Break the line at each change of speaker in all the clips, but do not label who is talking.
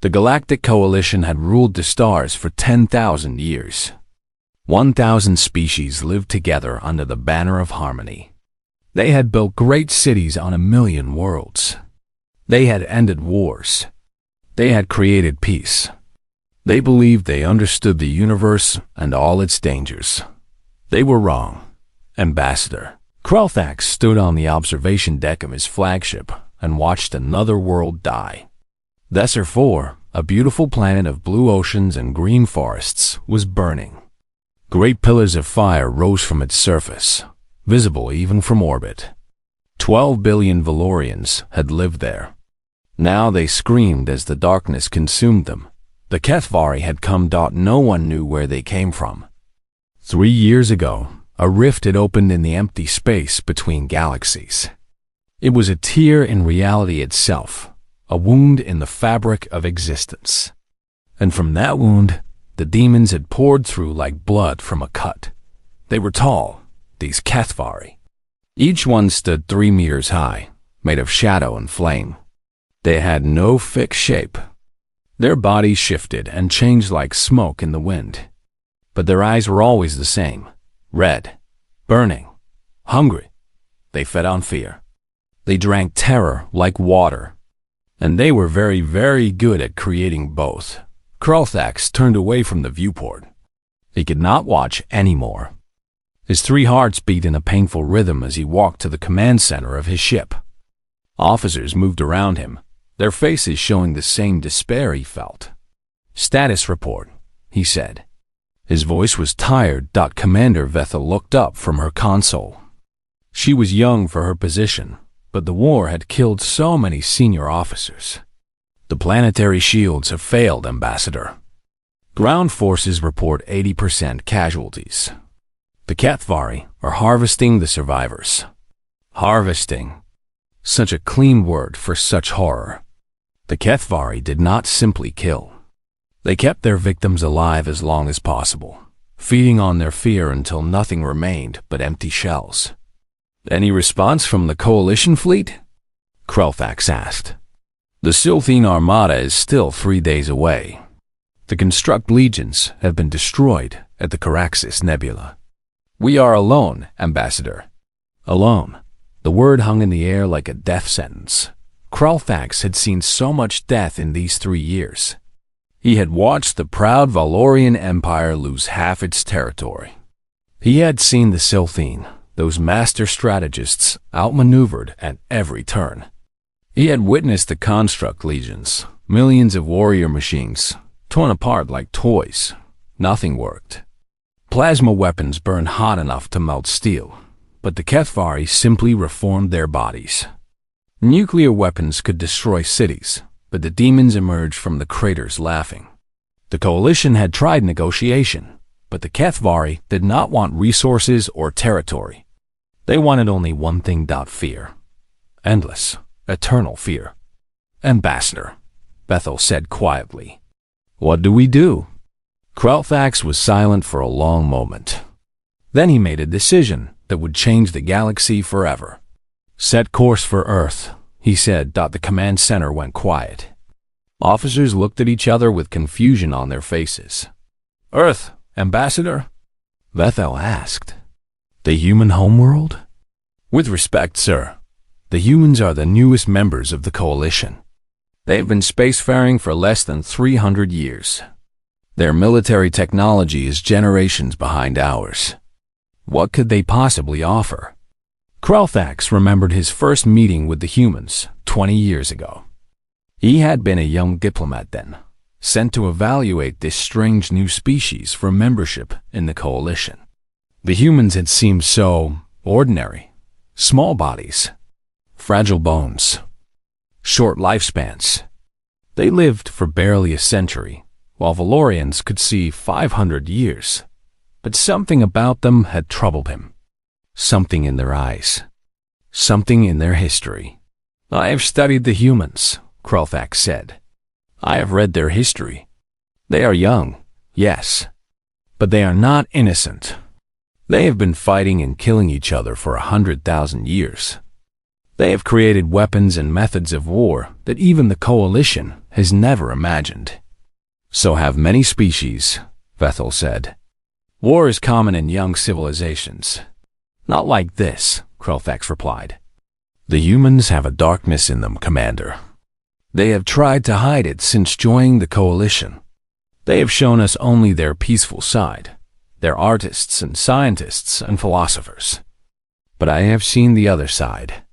The Galactic Coalition had ruled the stars for 10,000 years. 1,000 species lived together under the banner of harmony. They had built great cities on 1,000,000 worlds. They had ended wars. They had created peace. They believed they understood the universe and all its dangers. They were wrong. Ambassador Krelthax stood on the observation deck of his flagship and watched another world die. Thesser 4, a beautiful planet of blue oceans and green forests, was burning. Great pillars of fire rose from its surface, visible even from orbit. 12 billion Valorians had lived there. Now they screamed as the darkness consumed them. The Kethvari had come. No one knew where they came from. 3 years ago, a rift had opened in the empty space between galaxies. It was a tear in reality itself, a wound in the fabric of existence. And from that wound, the demons had poured through like blood from a cut. They were tall, these Kethvari. Each one stood 3 meters high, made of shadow and flame. They had no fixed shape. Their bodies shifted and changed like smoke in the wind. But their eyes were always the same, red, burning, hungry. They fed on fear. They drank terror like water. And they were very, very good at creating both. Krelthax turned away from the viewport. He could not watch anymore. His 3 hearts beat in a painful rhythm as he walked to the command center of his ship. Officers moved around him, their faces showing the same despair he felt. "Status report," he said. His voice was tired. Commander Vethel looked up from her console. She was young for her position, but the war had killed so many senior officers. "The planetary shields have failed, Ambassador. Ground forces report 80% casualties. The Kethvari are harvesting the survivors." Harvesting. Such a clean word for such horror. The Kethvari did not simply kill. They kept their victims alive as long as possible, feeding on their fear until nothing remained but empty shells. "Any response from the Coalition fleet?" Krelthax asked. "The Silthene Armada is still 3 days away. The Construct Legions have been destroyed at the Caraxes Nebula. We are alone, Ambassador." Alone. The word hung in the air like a death sentence. Krelthax had seen so much death in these 3 years. He had watched the proud Valorian Empire lose half its territory. He had seen the Silthene, those master strategists, outmaneuvered at every turn. He had witnessed the Construct Legions, millions of warrior machines, torn apart like toys. Nothing worked. Plasma weapons burned hot enough to melt steel, but the Kethvari simply reformed their bodies. Nuclear weapons could destroy cities, but the demons emerged from the craters laughing. The Coalition had tried negotiation, but the Kethvari did not want resources or territory. They wanted only one thing: fear. Endless, eternal fear. "Ambassador," Bethel said quietly, "what do we do?" Krelthax was silent for a long moment. Then he made a decision that would change the galaxy forever. "Set course for Earth," he said. The command center went quiet. Officers looked at each other with confusion on their faces. "Earth, Ambassador?" Bethel asked. "The human homeworld?" "With respect, sir, the humans are the newest members of the Coalition. They have been spacefaring for less than 300 years. Their military technology is generations behind ours. What could they possibly offer?" Krelthax remembered his first meeting with the humans 20 years ago. He had been a young diplomat then, sent to evaluate this strange new species for membership in the Coalition. The humans had seemed so ordinary. Small bodies, fragile bones, short lifespans. They lived for barely a century, while Valorians could see 500 years. But something about them had troubled him. Something in their eyes. Something in their history. "I have studied the humans," Krelthax said. "I have read their history. They are young, yes, but they are not innocent. They have been fighting and killing each other for 100,000 years. They have created weapons and methods of war that even the Coalition has never imagined. So have many species, Vethel said. War is common in young civilizations. Not like this, Krelthax replied. The humans have a darkness in them, Commander. They have tried to hide it since joining the coalition. They have shown us only their peaceful side. They're artists and scientists and philosophers. But I have seen the other side.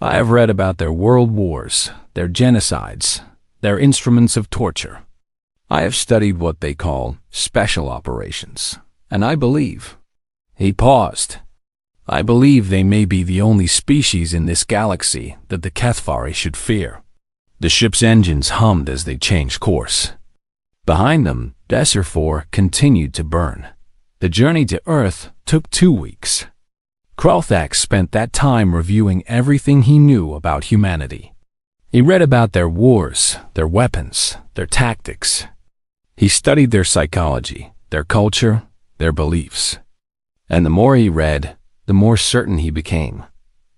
I have read about their world wars, their genocides, their instruments of torture. I have studied what they call special operations, and I believe. He paused. I believe they may be the only species in this galaxy that the Kethvari should fear. The ship's engines hummed as they changed course. Behind them, Desert 4 continued to burn. The journey to Earth took 2 weeks. Krelthax spent that time reviewing everything he knew about humanity. He read about their wars, their weapons, their tactics. He studied their psychology, their culture, their beliefs. And the more he read, the more certain he became.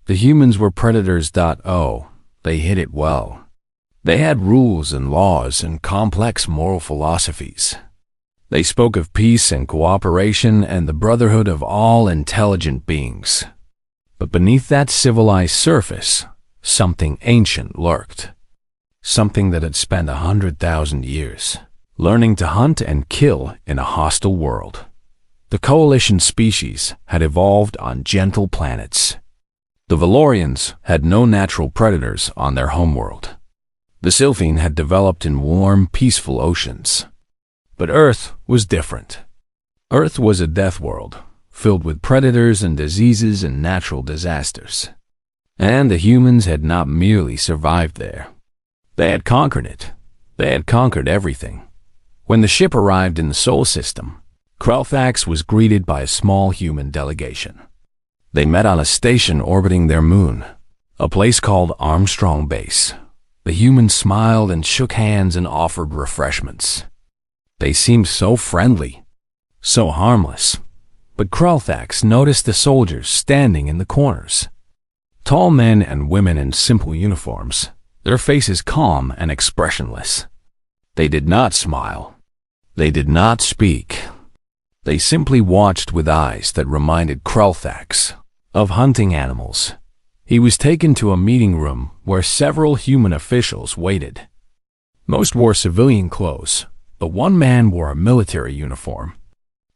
The humans were predators. They hid it well. They had rules and laws and complex moral philosophies. They spoke of peace and cooperation and the brotherhood of all intelligent beings. But beneath that civilized surface, something ancient lurked. Something that had spent 100,000 years learning to hunt and kill in a hostile world. The coalition species had evolved on gentle planets. The Valorians had no natural predators on their homeworld. The Sylphine had developed in warm, peaceful oceans. But Earth was different. Earth was a death world, filled with predators and diseases and natural disasters. And the humans had not merely survived there. They had conquered it. They had conquered everything. When the ship arrived in the Sol system, Krelthax was greeted by a small human delegation. They met on a station orbiting their moon, a place called Armstrong Base. The humans smiled and shook hands and offered refreshments. They seemed so friendly, so harmless. But Krelthax noticed the soldiers standing in the corners. Tall men and women in simple uniforms, their faces calm and expressionless. They did not smile. They did not speak. They simply watched with eyes that reminded Krelthax of hunting animals. He was taken to a meeting room where several human officials waited. Most wore civilian clothes, but one man wore a military uniform.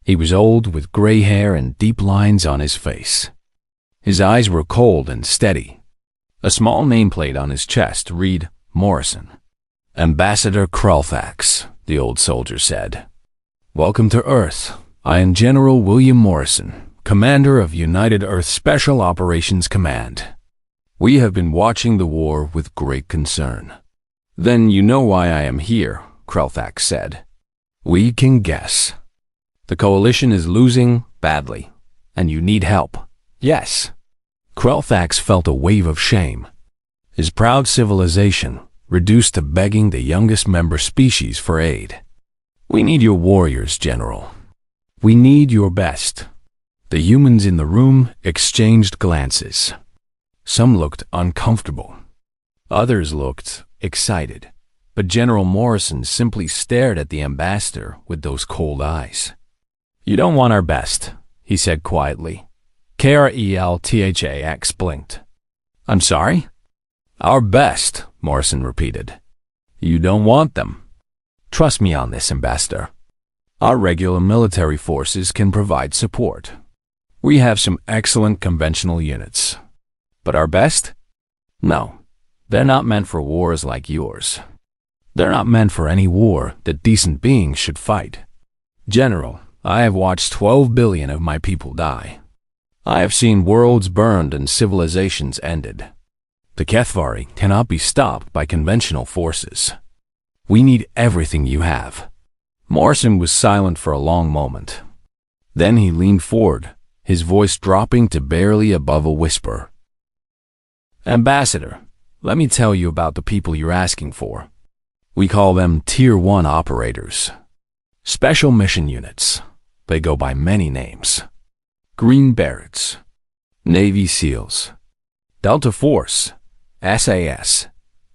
He was old with gray hair and deep lines on his face. His eyes were cold and steady. A small nameplate on his chest read, Morrison. Ambassador Krelthax, the old soldier said. Welcome to Earth. I am General William Morrison, Commander of United Earth Special Operations Command. We have been watching the war with great concern. Then you know why I am here, Krelthax said. We can guess. The coalition is losing badly, and you need help. Yes. Krelthax felt a wave of shame. His proud civilization reduced to begging the youngest member species for aid. We need your warriors, General. We need your best. The humans in the room exchanged glances. Some looked uncomfortable. Others looked excited. But General Morrison simply stared at the ambassador with those cold eyes. You don't want our best, he said quietly. Krelthax blinked. I'm sorry? Our best, Morrison repeated. You don't want them. Trust me on this, Ambassador. Our regular military forces can provide support. We have some excellent conventional units. But our best? No, they're not meant for wars like yours. They're not meant for any war that decent beings should fight. General, I have watched 12 billion of my people die. I have seen worlds burned and civilizations ended. The Kethvari cannot be stopped by conventional forces. We need everything you have. Morrison was silent for a long moment. Then he leaned forward, his voice dropping to barely above a whisper. Ambassador, let me tell you about the people you're asking for. We call them Tier 1 operators. Special mission units. They go by many names. Green Berets, Navy SEALs, Delta Force, SAS,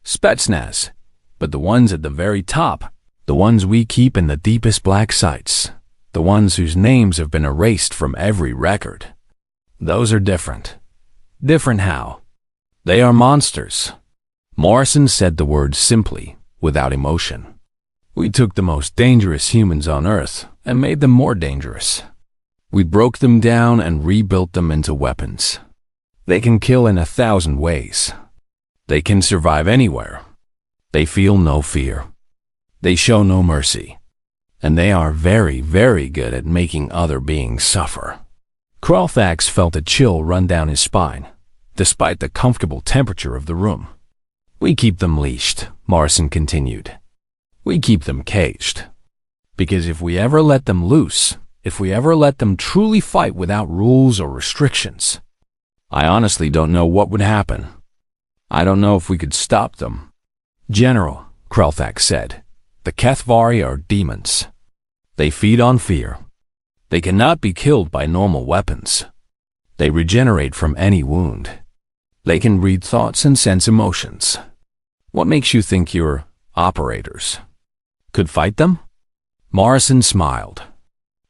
Spetsnaz, But the ones at the very top, the ones we keep in the deepest black sites, the ones whose names have been erased from every record, those are different. Different how? They are monsters. Morrison said the words simply, without emotion. We took the most dangerous humans on Earth and made them more dangerous. We broke them down and rebuilt them into weapons. They can kill in 1,000 ways. They can survive anywhere. They feel no fear. They show no mercy. And they are very, very good at making other beings suffer. Kralthax felt a chill run down his spine, despite the comfortable temperature of the room. We keep them leashed, Morrison continued. We keep them caged. Because if we ever let them loose, if we ever let them truly fight without rules or restrictions, I honestly don't know what would happen. I don't know if we could stop them. General, Kralthax said, the Kethvari are demons. They feed on fear. They cannot be killed by normal weapons. They regenerate from any wound. They can read thoughts and sense emotions. What makes you think your operators could fight them? Morrison smiled.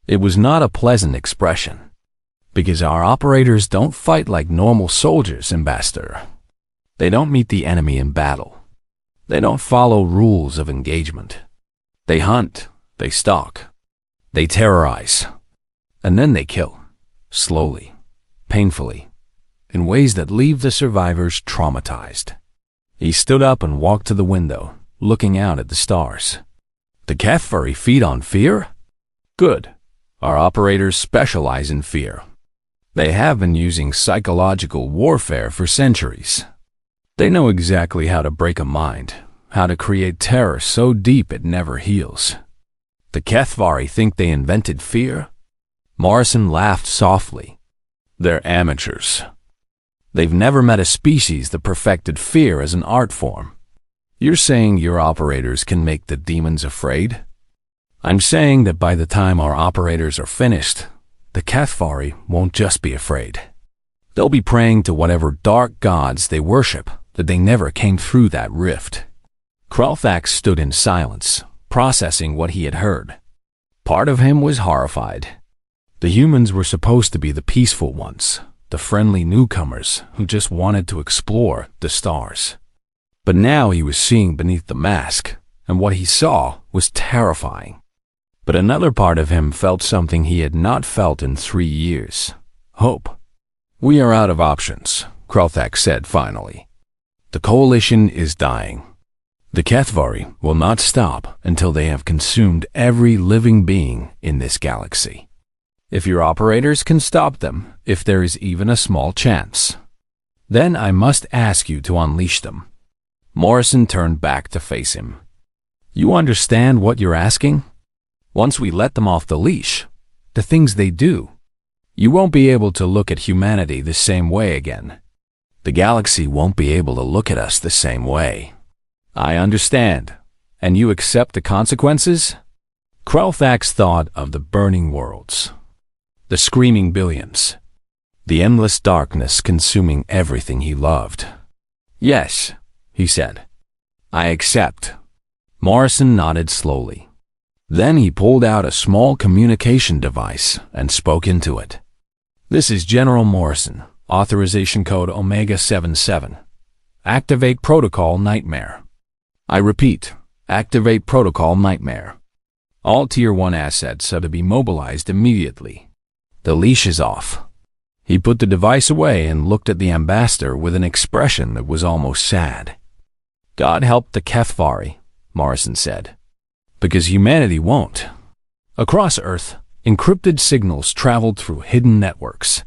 It was not a pleasant expression. Because our operators don't fight like normal soldiers, Ambassador. They don't meet the enemy in battle. They don't follow rules of engagement. They hunt, they stalk, they terrorize, and then they kill, slowly, painfully, in ways that leave the survivors traumatized. He stood up and walked to the window, looking out at the stars. The Kethvari feed on fear? Good. Our operators specialize in fear. They have been using psychological warfare for centuries. They know exactly how to break a mind, how to create terror so deep it never heals. The Kethvari think they invented fear? Morrison laughed softly. They're amateurs. They've never met a species that perfected fear as an art form. You're saying your operators can make the demons afraid? I'm saying that by the time our operators are finished, the Kethvari won't just be afraid. They'll be praying to whatever dark gods they worship that they never came through that rift. Kralthax stood in silence, processing what he had heard. Part of him was horrified. The humans were supposed to be the peaceful ones, the friendly newcomers who just wanted to explore the stars. But now he was seeing beneath the mask, and what he saw was terrifying. But another part of him felt something he had not felt in 3 years. Hope. We are out of options, Kralthax said finally. The coalition is dying. The Kethvari will not stop until they have consumed every living being in this galaxy. If your operators can stop them, if there is even a small chance, then I must ask you to unleash them. Morrison turned back to face him. You understand what you're asking? Once we let them off the leash, the things they do, you won't be able to look at humanity the same way again. The galaxy won't be able to look at us the same way. I understand. And you accept the consequences? Kralthax thought of the burning worlds, the screaming billions, the endless darkness consuming everything he loved. Yes, he said. I accept. Morrison nodded slowly. Then he pulled out a small communication device and spoke into it. This is General Morrison, authorization code Omega-77. Activate Protocol Nightmare. I repeat, activate Protocol Nightmare. All Tier 1 assets are to be mobilized immediately. The leash is off. He put the device away and looked at the ambassador with an expression that was almost sad. God help the Kethvari, Morrison said. Because humanity won't. Across Earth, encrypted signals traveled through hidden networks.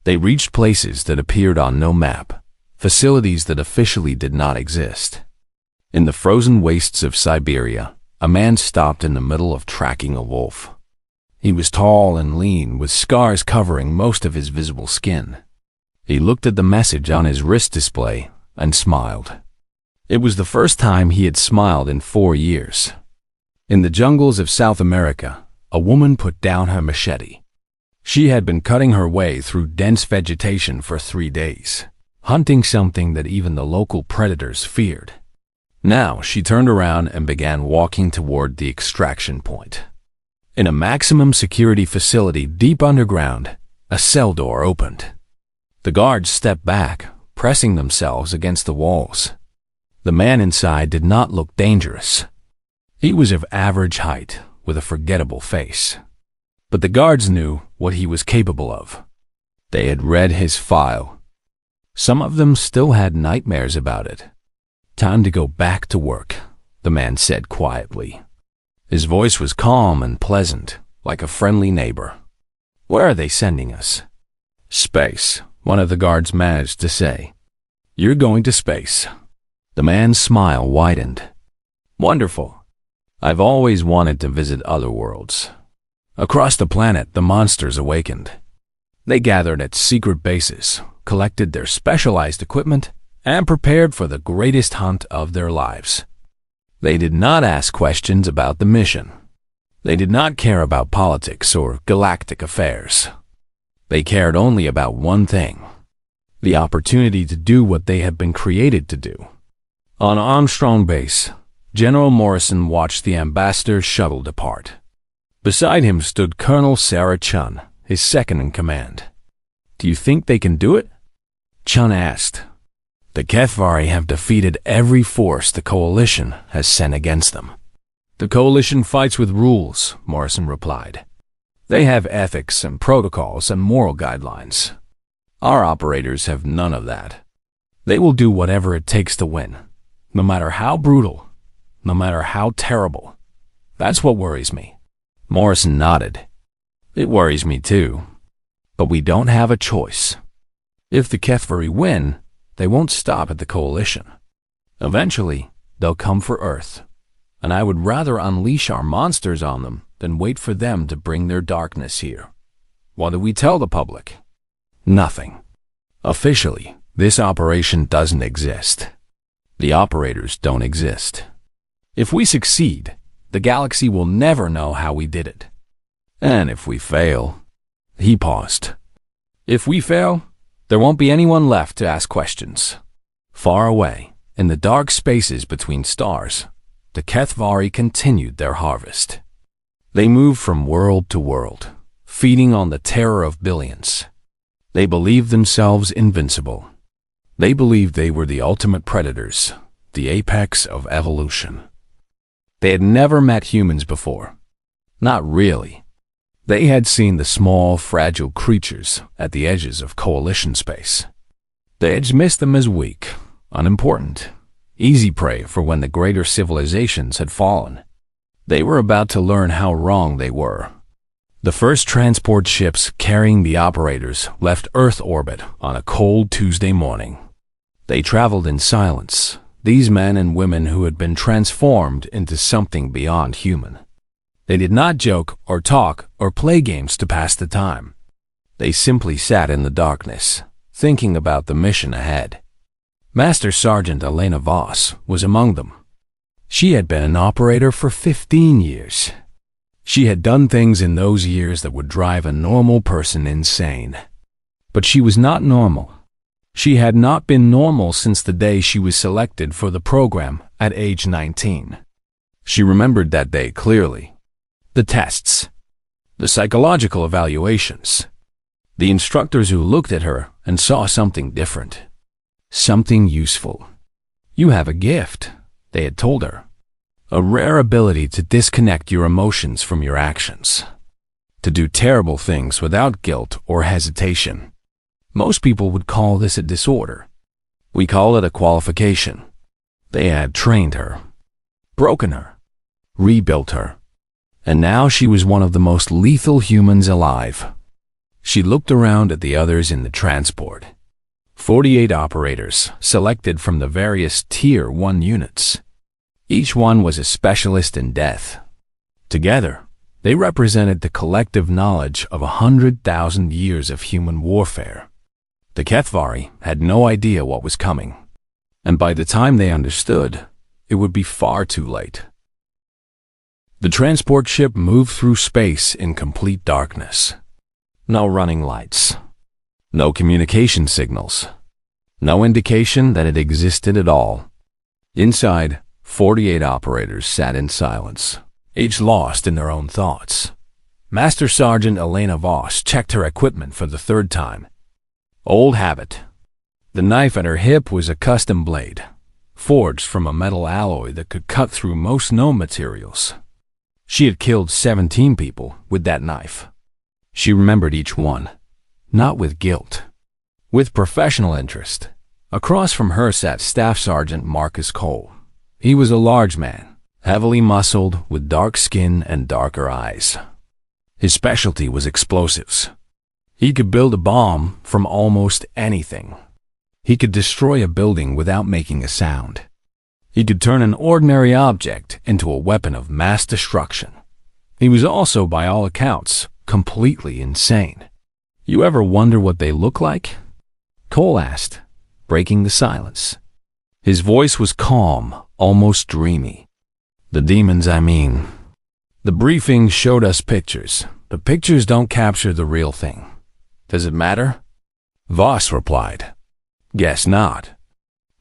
They reached places that appeared on no map, facilities that officially did not exist. In the frozen wastes of Siberia, a man stopped in the middle of tracking a wolf. He was tall and lean, with scars covering most of his visible skin. He looked at the message on his wrist display and smiled. It was the first time he had smiled in 4 years. In the jungles of South America, a woman put down her machete. She had been cutting her way through dense vegetation for 3 days, hunting something that even the local predators feared. Now she turned around and began walking toward the extraction point. In a maximum security facility deep underground, a cell door opened. The guards stepped back, pressing themselves against the walls. The man inside did not look dangerous. He was of average height, with a forgettable face. But the guards knew what he was capable of. They had read his file. Some of them still had nightmares about it. "Time to go back to work," the man said quietly. His voice was calm and pleasant, like a friendly neighbor. "Where are they sending us?" "Space," one of the guards managed to say. "You're going to space." The man's smile widened. "Wonderful. I've always wanted to visit other worlds." Across the planet, the monsters awakened. They gathered at secret bases, collected their specialized equipment, and prepared for the greatest hunt of their lives. They did not ask questions about the mission. They did not care about politics or galactic affairs. They cared only about one thing: the opportunity to do what they had been created to do. On Armstrong Base, General Morrison watched the ambassador's shuttle depart. Beside him stood Colonel Sarah Chun, his second-in-command. "Do you think they can do it?" Chun asked. "The Kethvari have defeated every force the Coalition has sent against them." "The Coalition fights with rules," Morrison replied. "They have ethics and protocols and moral guidelines. Our operators have none of that. They will do whatever it takes to win, no matter how brutal, no matter how terrible. That's what worries me." Morrison nodded. "It worries me too. But we don't have a choice. If the Kethvari win, they won't stop at the Coalition. Eventually, they'll come for Earth, and I would rather unleash our monsters on them than wait for them to bring their darkness here. What do we tell the public? Nothing. Officially, this operation doesn't exist. The operators don't exist. If we succeed, the galaxy will never know how we did it. And if we fail..." He paused. "If we fail, there won't be anyone left to ask questions." Far away, in the dark spaces between stars, the Kethvari continued their harvest. They moved from world to world, feeding on the terror of billions. They believed themselves invincible. They believed they were the ultimate predators, the apex of evolution. They had never met humans before. Not really. They had seen the small, fragile creatures at the edges of Coalition space. They had dismissed them as weak, unimportant, easy prey for when the greater civilizations had fallen. They were about to learn how wrong they were. The first transport ships carrying the operators left Earth orbit on a cold Tuesday morning. They traveled in silence, these men and women who had been transformed into something beyond human. They did not joke or talk or play games to pass the time. They simply sat in the darkness, thinking about the mission ahead. Master Sergeant Elena Voss was among them. She had been an operator for 15 years. She had done things in those years that would drive a normal person insane. But she was not normal. She had not been normal since the day she was selected for the program at age 19. She remembered that day clearly. The tests, the psychological evaluations, the instructors who looked at her and saw something different, something useful. "You have a gift," they had told her. "A rare ability to disconnect your emotions from your actions, to do terrible things without guilt or hesitation. Most people would call this a disorder. We call it a qualification." They had trained her, broken her, rebuilt her, and now she was one of the most lethal humans alive. She looked around at the others in the transport. 48 operators selected from the various Tier 1 units. Each one was a specialist in death. Together, they represented the collective knowledge of 100,000 years of human warfare. The Kethvari had no idea what was coming, and by the time they understood, it would be far too late. The transport ship moved through space in complete darkness. No running lights, no communication signals, no indication that it existed at all. Inside, 48 operators sat in silence, each lost in their own thoughts. Master Sergeant Elena Voss checked her equipment for the third time. Old habit. The knife at her hip was a custom blade, forged from a metal alloy that could cut through most known materials. She had killed 17 people with that knife. She remembered each one, not with guilt, with professional interest. Across from her sat Staff Sergeant Marcus Cole. He was a large man, heavily muscled, with dark skin and darker eyes. His specialty was explosives. He could build a bomb from almost anything. He could destroy a building without making a sound. He could turn an ordinary object into a weapon of mass destruction. He was also, by all accounts, completely insane. You ever wonder what they look like? Cole asked, breaking the silence. His voice was calm, almost dreamy. The demons, I mean. The briefing showed us pictures. The pictures don't capture the real thing. Does it matter? Voss replied. Guess not.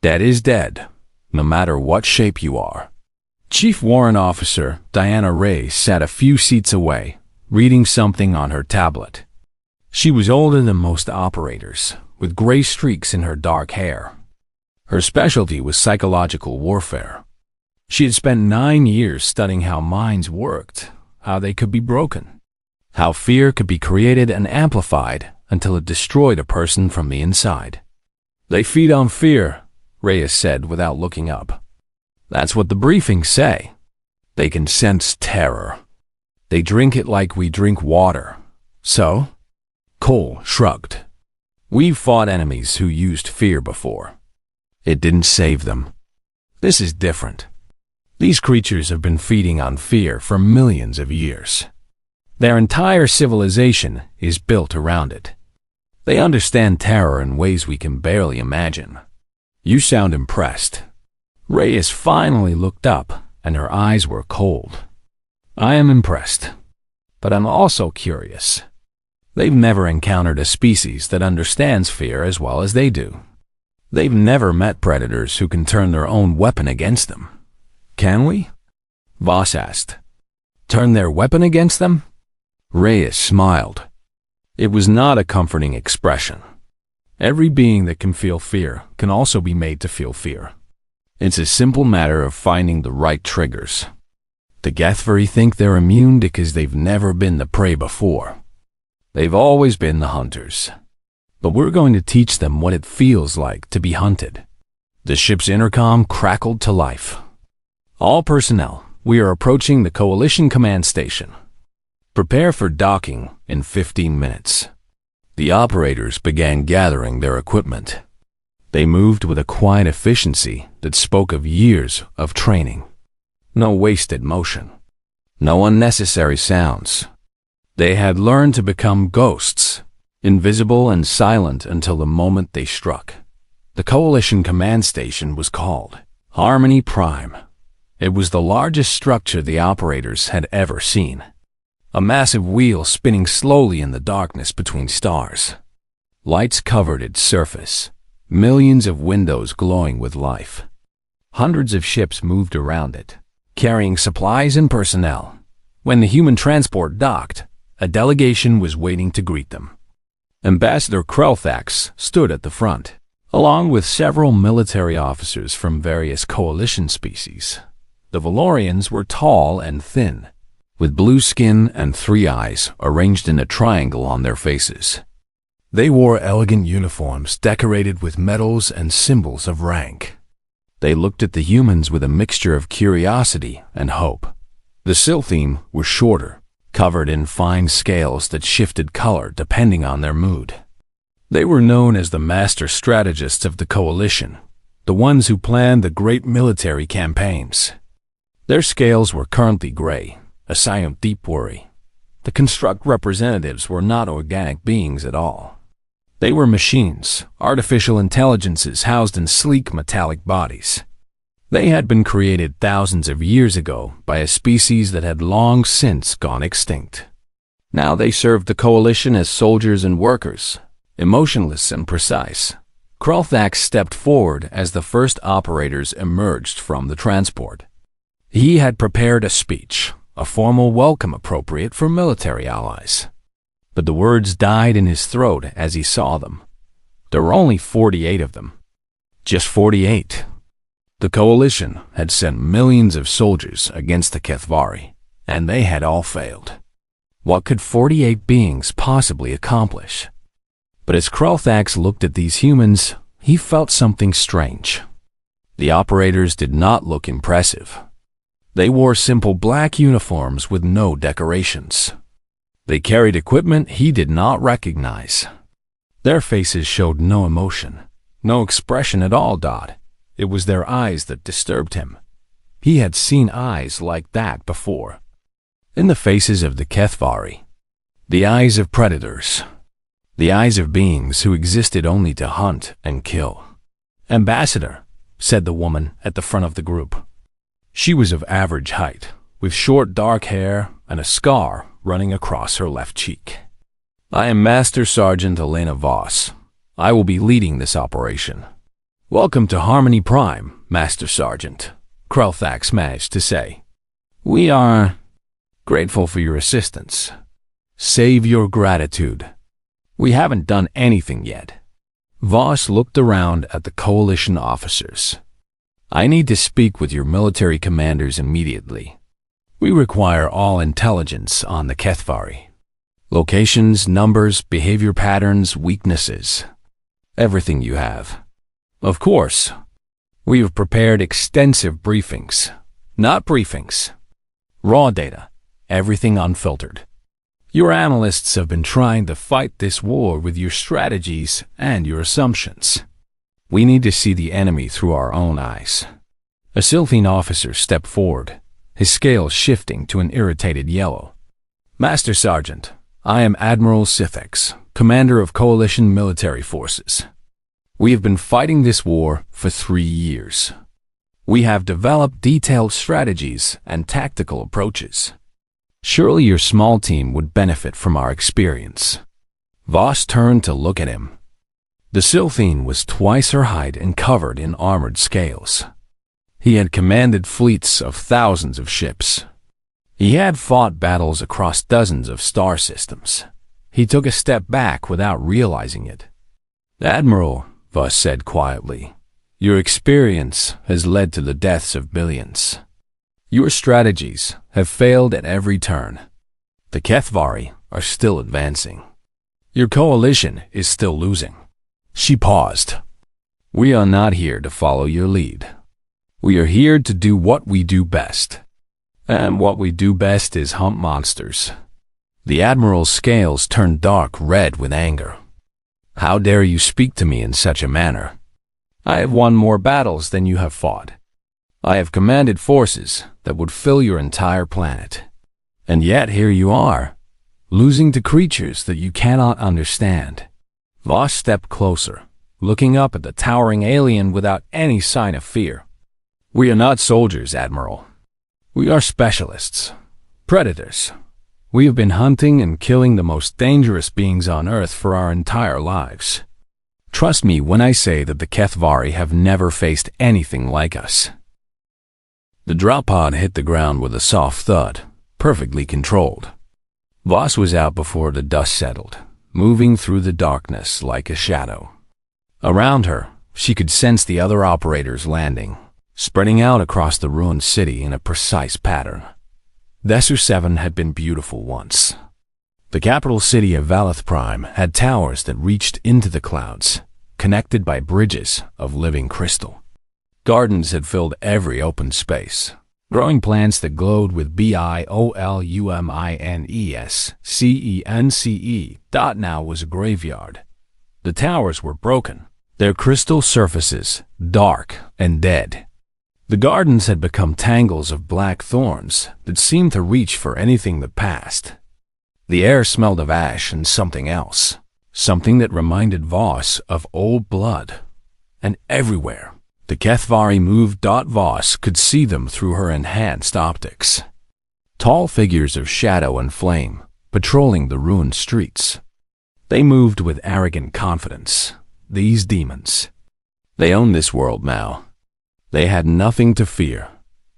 Dead is dead, no matter what shape you are. Chief Warrant Officer Diana Reyes sat a few seats away, reading something on her tablet. She was older than most operators, with gray streaks in her dark hair. Her specialty was psychological warfare. She had spent 9 years studying how minds worked, how they could be broken, how fear could be created and amplified until it destroyed a person from the inside. They feed on fear, Reyes said without looking up. That's what the briefings say. They can sense terror. They drink it like we drink water. So? Cole shrugged. We've fought enemies who used fear before. It didn't save them. This is different. These creatures have been feeding on fear for millions of years. Their entire civilization is built around it. They understand terror in ways we can barely imagine. You sound impressed. Reyes finally looked up, and her eyes were cold. I am impressed, but I'm also curious. They've never encountered a species that understands fear as well as they do. They've never met predators who can turn their own weapon against them. Can we? Voss asked. Turn their weapon against them? Reyes smiled. It was not a comforting expression. Every being that can feel fear can also be made to feel fear. It's a simple matter of finding the right triggers. The Gethveri think they're immune because they've never been the prey before. They've always been the hunters. But we're going to teach them what it feels like to be hunted. The ship's intercom crackled to life. All personnel, we are approaching the Coalition Command Station. Prepare for docking in 15 minutes. The operators began gathering their equipment. They moved with a quiet efficiency that spoke of years of training. No wasted motion. No unnecessary sounds. They had learned to become ghosts, invisible and silent until the moment they struck. The Coalition Command Station was called Harmony Prime. It was the largest structure the operators had ever seen. A massive wheel spinning slowly in the darkness between stars. Lights covered its surface, millions of windows glowing with life. Hundreds of ships moved around it, carrying supplies and personnel. When the human transport docked, a delegation was waiting to greet them. Ambassador Krelthax stood at the front, along with several military officers from various coalition species. The Valorians were tall and thin, with blue skin and 3 eyes arranged in a triangle on their faces. They wore elegant uniforms decorated with medals and symbols of rank. They looked at the humans with a mixture of curiosity and hope. The Silthim were shorter, covered in fine scales that shifted color depending on their mood. They were known as the master strategists of the coalition, the ones who planned the great military campaigns. Their scales were currently gray, a sign of deep worry. The construct representatives were not organic beings at all. They were machines, artificial intelligences housed in sleek metallic bodies. They had been created thousands of years ago by a species that had long since gone extinct. Now they served the coalition as soldiers and workers, emotionless and precise. Krulthax stepped forward as the first operators emerged from the transport. He had prepared a speech, a formal welcome appropriate for military allies. But the words died in his throat as he saw them. There were only 48 of them. Just 48. The coalition had sent millions of soldiers against the Kethvari, and they had all failed. What could 48 beings possibly accomplish? But as Krulthax looked at these humans, he felt something strange. The operators did not look impressive. They wore simple black uniforms with no decorations. They carried equipment he did not recognize. Their faces showed no emotion, no expression at all. It was their eyes that disturbed him. He had seen eyes like that before. In the faces of the Kethvari, the eyes of predators, the eyes of beings who existed only to hunt and kill. "Ambassador," said the woman at the front of the group. She was of average height, with short dark hair and a scar running across her left cheek. "I am Master Sergeant Elena Voss. I will be leading this operation." "Welcome to Harmony Prime, Master Sergeant," Krulthax managed to say. "We are grateful for your assistance." "Save your gratitude. We haven't done anything yet." Voss looked around at the coalition officers. "I need to speak with your military commanders immediately. We require all intelligence on the Kethvari. Locations, numbers, behavior patterns, weaknesses. Everything you have. Of course, we have prepared extensive briefings. Not briefings. Raw data. Everything unfiltered. Your analysts have been trying to fight this war with your strategies and your assumptions. We need to see the enemy through our own eyes." A Sylphine officer stepped forward, his scales shifting to an irritated yellow. "Master Sergeant, I am Admiral Sithex, commander of Coalition military forces. We have been fighting this war for 3 years. We have developed detailed strategies and tactical approaches. Surely your small team would benefit from our experience." Voss turned to look at him. The Sylphine was twice her height and covered in armored scales. He had commanded fleets of thousands of ships. He had fought battles across dozens of star systems. He took a step back without realizing it. "Admiral," Voss said quietly, "your experience has led to the deaths of billions. Your strategies have failed at every turn. The Kethvari are still advancing. Your coalition is still losing." She paused. "We are not here to follow your lead. We are here to do what we do best. And what we do best is hunt monsters." The Admiral's scales turned dark red with anger. "How dare you speak to me in such a manner? I have won more battles than you have fought. I have commanded forces that would fill your entire planet. And yet here you are, losing to creatures that you cannot understand." Voss stepped closer, looking up at the towering alien without any sign of fear. "We are not soldiers, Admiral. We are specialists, predators. We have been hunting and killing the most dangerous beings on Earth for our entire lives. Trust me when I say that the Kethvari have never faced anything like us." The drop pod hit the ground with a soft thud, perfectly controlled. Voss was out before the dust settled, moving through the darkness like a shadow. Around her, she could sense the other operators landing, spreading out across the ruined city in a precise pattern. Desert 7 had been beautiful once. The capital city of Valeth Prime had towers that reached into the clouds, connected by bridges of living crystal. Gardens had filled every open space, growing plants that glowed with bioluminescence. Now was a graveyard. The towers were broken, their crystal surfaces dark and dead. The gardens had become tangles of black thorns that seemed to reach for anything that passed. The air smelled of ash and something else, something that reminded Voss of old blood. And everywhere, the Kethvari moved. Voss could see them through her enhanced optics. Tall figures of shadow and flame, patrolling the ruined streets. They moved with arrogant confidence, these demons. They owned this world now. They had nothing to fear.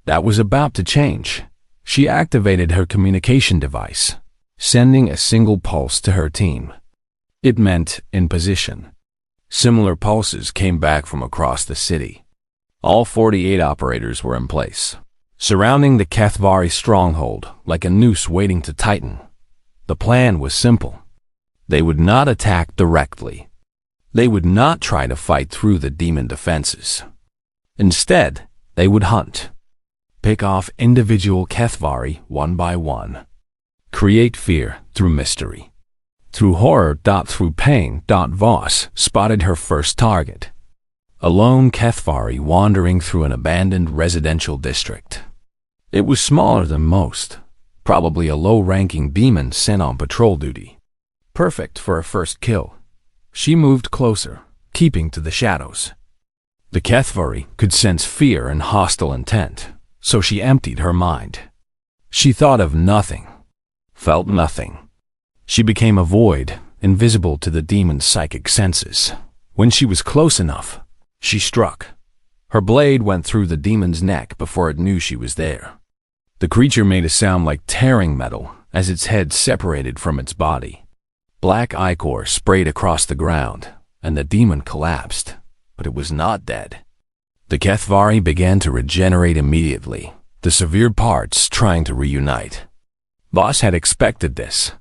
That was about to change. She activated her communication device, sending a single pulse to her team. It meant in position. Similar pulses came back from across the city. All 48 operators were in place, surrounding the Kethvari stronghold like a noose waiting to tighten. The plan was simple. They would not attack directly. They would not try to fight through the demon defenses. Instead, they would hunt. Pick off individual Kethvari one by one. Create fear through mystery. Through horror. Through pain. Voss spotted her first target. A lone Kethvari wandering through an abandoned residential district. It was smaller than most, probably a low-ranking demon sent on patrol duty. Perfect for a first kill. She moved closer, keeping to the shadows. The Kethvari could sense fear and hostile intent, so she emptied her mind. She thought of nothing, felt nothing. She became a void, invisible to the demon's psychic senses. When she was close enough, she struck. Her blade went through the demon's neck before it knew she was there. The creature made a sound like tearing metal as its head separated from its body. Black ichor sprayed across the ground, and the demon collapsed, but it was not dead. The Kethvari began to regenerate immediately, the severed parts trying to reunite. Voss had expected this.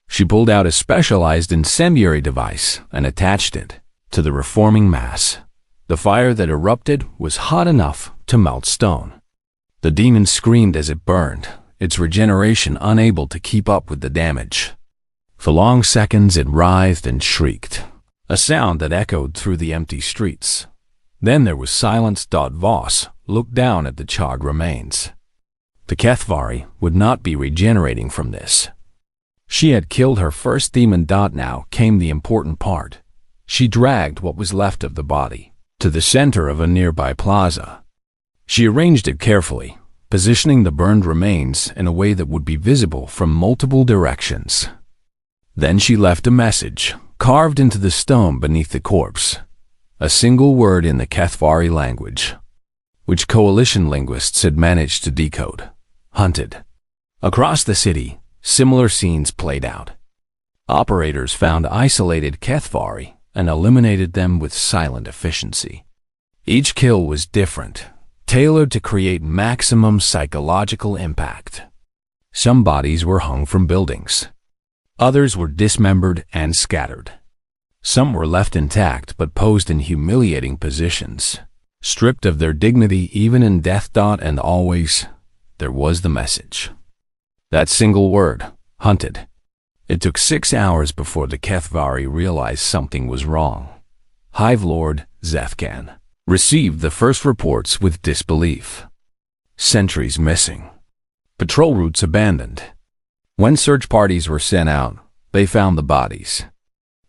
She pulled out a specialized incendiary device and attached it to the reforming mass. The fire that erupted was hot enough to melt stone. The demon screamed as it burned, its regeneration unable to keep up with the damage. For long seconds it writhed and shrieked, a sound that echoed through the empty streets. Then there was silence. Voss looked down at the charred remains. The Kethvari would not be regenerating from this. She had killed her first demon. Now came the important part. She dragged what was left of the body to the center of a nearby plaza. She arranged it carefully, positioning the burned remains in a way that would be visible from multiple directions. Then she left a message, carved into the stone beneath the corpse. A single word in the Kethvari language, which coalition linguists had managed to decode. Hunted. Across the city, similar scenes played out. Operators found isolated Kethvari and eliminated them with silent efficiency. Each kill was different, tailored to create maximum psychological impact. Some bodies were hung from buildings. Others were dismembered and scattered. Some were left intact but posed in humiliating positions, stripped of their dignity even in death. And always, there was the message. That single word, hunted. It took 6 hours before the Kethvari realized something was wrong. Hive Lord Zethkan received the first reports with disbelief. Sentries missing. Patrol routes abandoned. When search parties were sent out, they found the bodies.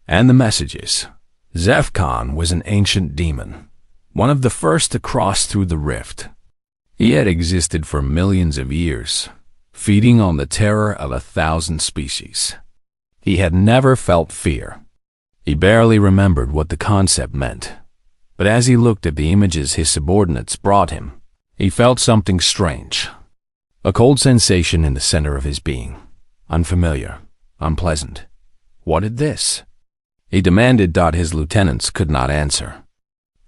And the messages. Zethkan was an ancient demon, one of the first to cross through the rift. He had existed for millions of years, feeding on the terror of 1,000 species. He had never felt fear. He barely remembered what the concept meant. But as he looked at the images his subordinates brought him, he felt something strange. A cold sensation in the center of his being. Unfamiliar, unpleasant. What is this? He demanded. His lieutenants could not answer.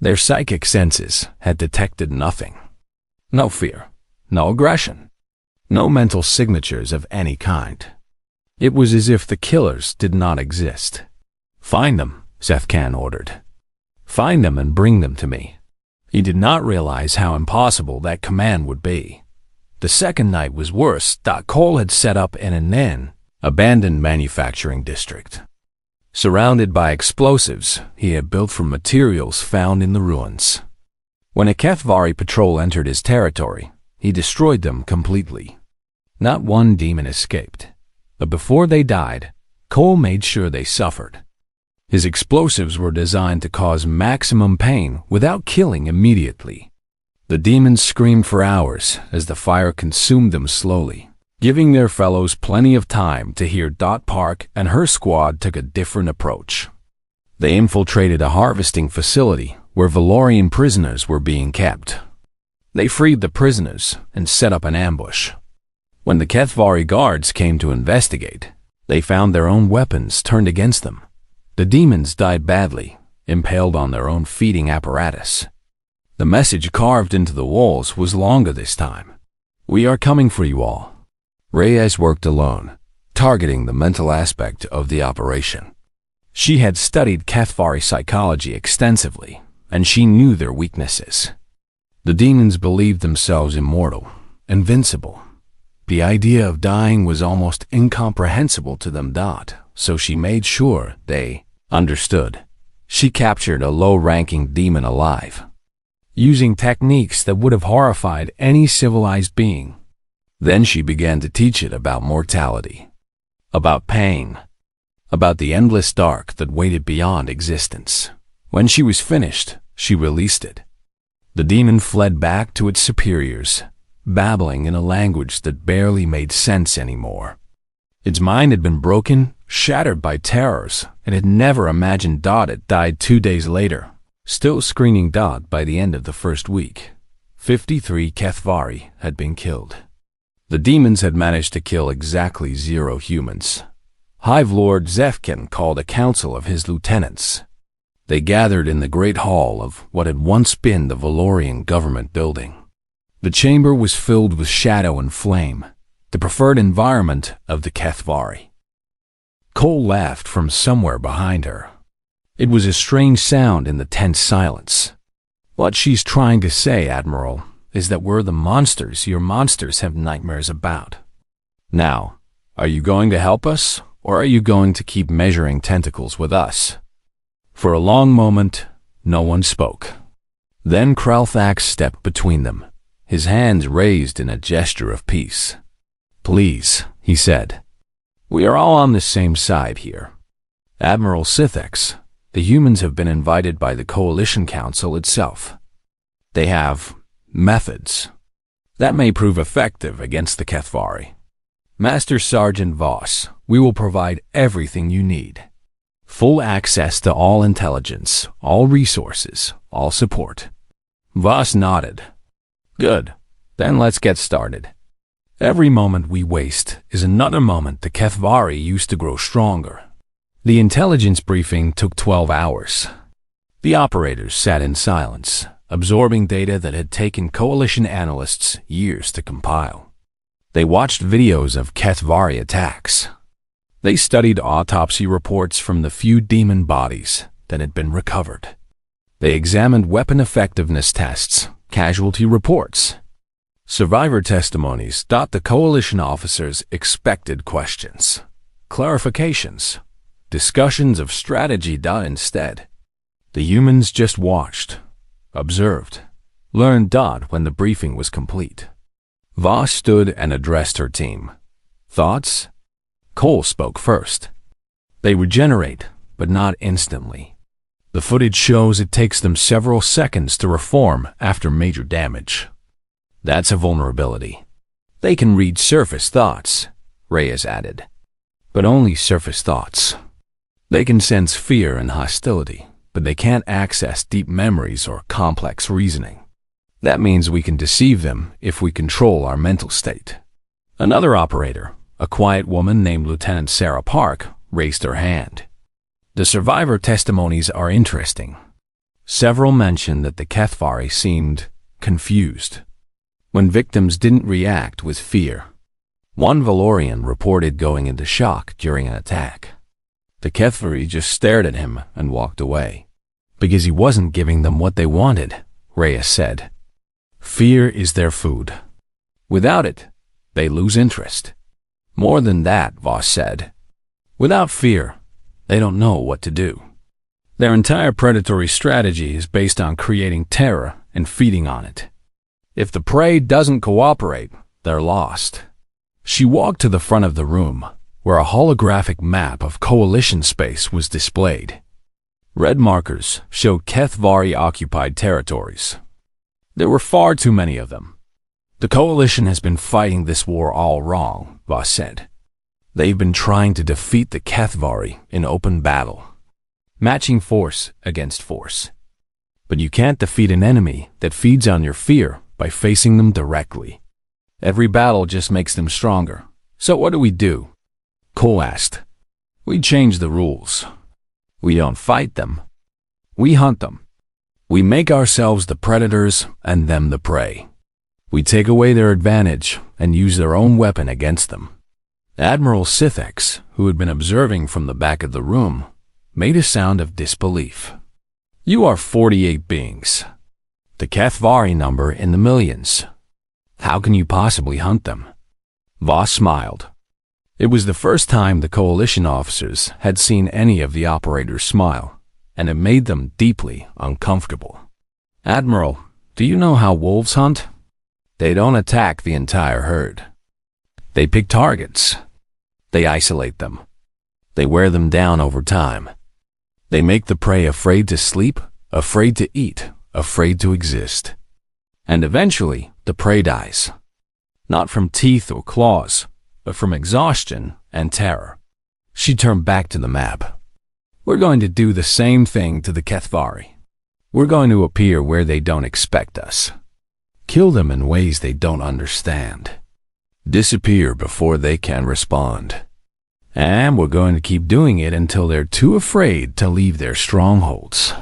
Their psychic senses had detected nothing. No fear, no aggression, no mental signatures of any kind. It was as if the killers did not exist. Find them, Zethkan ordered. Find them and bring them to me. He did not realize how impossible that command would be. The second night was worse. Cole had set up in an abandoned manufacturing district. Surrounded by explosives he had built from materials found in the ruins. When a Kethvari patrol entered his territory, he destroyed them completely. Not one demon escaped. But before they died, Cole made sure they suffered. His explosives were designed to cause maximum pain without killing immediately. The demons screamed for hours as the fire consumed them slowly, giving their fellows plenty of time to hear. Park and her squad took a different approach. They infiltrated a harvesting facility where Valorian prisoners were being kept. They freed the prisoners and set up an ambush. When the Kethvari guards came to investigate, they found their own weapons turned against them. The demons died badly, impaled on their own feeding apparatus. The message carved into the walls was longer this time. "We are coming for you all." Reyes worked alone, targeting the mental aspect of the operation. She had studied Kethvari psychology extensively, and she knew their weaknesses. The demons believed themselves immortal, invincible. The idea of dying was almost incomprehensible to them. So she made sure they understood. She captured a low-ranking demon alive, using techniques that would have horrified any civilized being. Then she began to teach it about mortality, about pain, about the endless dark that waited beyond existence. When she was finished, she released it. The demon fled back to its superiors, babbling in a language that barely made sense anymore. Its mind had been broken, shattered by terrors, and had never imagined it died 2 days later, still screaming. By the end of the first week, 53 Kethvari had been killed. The demons had managed to kill exactly 0 humans. Hive Lord Zefkin called a council of his lieutenants. They gathered in the great hall of what had once been the Valorian government building. The chamber was filled with shadow and flame, the preferred environment of the Kethvari. Cole laughed from somewhere behind her. It was a strange sound in the tense silence. "What she's trying to say, Admiral, is that we're the monsters your monsters have nightmares about. Now, are you going to help us, or are you going to keep measuring tentacles with us?" For a long moment, no one spoke. Then Kralthax stepped between them, his hands raised in a gesture of peace. "Please," he said. "We are all on the same side here. Admiral Sithix, the humans have been invited by the Coalition Council itself. They have methods that may prove effective against the Kethvari. Master Sergeant Voss, we will provide everything you need. Full access to all intelligence, all resources, all support." Voss nodded. "Good. Then let's get started. Every moment we waste is another moment the Kethvari used to grow stronger." The intelligence briefing took 12 hours. The operators sat in silence, absorbing data that had taken Coalition analysts years to compile. They watched videos of Kethvari attacks. They studied autopsy reports from the few demon bodies that had been recovered. They examined weapon effectiveness tests, casualty reports, survivor testimonies. The Coalition officers expected questions, clarifications, discussions of strategy. Instead, the humans just watched, observed, learned. When the briefing was complete, Voss stood and addressed her team. "Thoughts?" Cole spoke first. "They regenerate, but not instantly. The footage shows it takes them several seconds to reform after major damage. That's a vulnerability. They can read surface thoughts," Reyes added. "But only surface thoughts. They can sense fear and hostility, but they can't access deep memories or complex reasoning. That means we can deceive them if we control our mental state." Another operator, a quiet woman named Lieutenant Sarah Park, raised her hand. "The survivor testimonies are interesting. Several mentioned that the Kethvari seemed confused when victims didn't react with fear. One Valorian reported going into shock during an attack. The Kethvari just stared at him and walked away, because he wasn't giving them what they wanted," Reyes said. "Fear is their food. Without it, they lose interest." "More than that," Voss said. "Without fear, they don't know what to do. Their entire predatory strategy is based on creating terror and feeding on it. If the prey doesn't cooperate, they're lost." She walked to the front of the room, where a holographic map of Coalition space was displayed. Red markers showed Kethvari-occupied territories. There were far too many of them. "The Coalition has been fighting this war all wrong," Voss said. "They've been trying to defeat the Kethvari in open battle. matching force against force. But you can't defeat an enemy that feeds on your fear by facing them directly. Every battle just makes them stronger. So what do? Cole asked. We change the rules. We don't fight them. We hunt them. We make ourselves the predators and them the prey. We take away their advantage and use their own weapon against them. Admiral Sithx, who had been observing from the back of the room, made a sound of disbelief. You are 48 beings. The Kethvari number in the millions. How can you possibly hunt them? Voss smiled. It was the first time the coalition officers had seen any of the operators smile, and it made them deeply uncomfortable. Admiral, do you know how wolves hunt? They don't attack the entire herd. They pick targets. They isolate them. They wear them down over time. They make the prey afraid to sleep, afraid to eat, afraid to exist. And eventually, the prey dies. Not from teeth or claws, but from exhaustion and terror. She turned back to the map. We're going to do the same thing to the Kethvari. We're going to appear where they don't expect us. Kill them in ways they don't understand. Disappear before they can respond. And we're going to keep doing it until they're too afraid to leave their strongholds.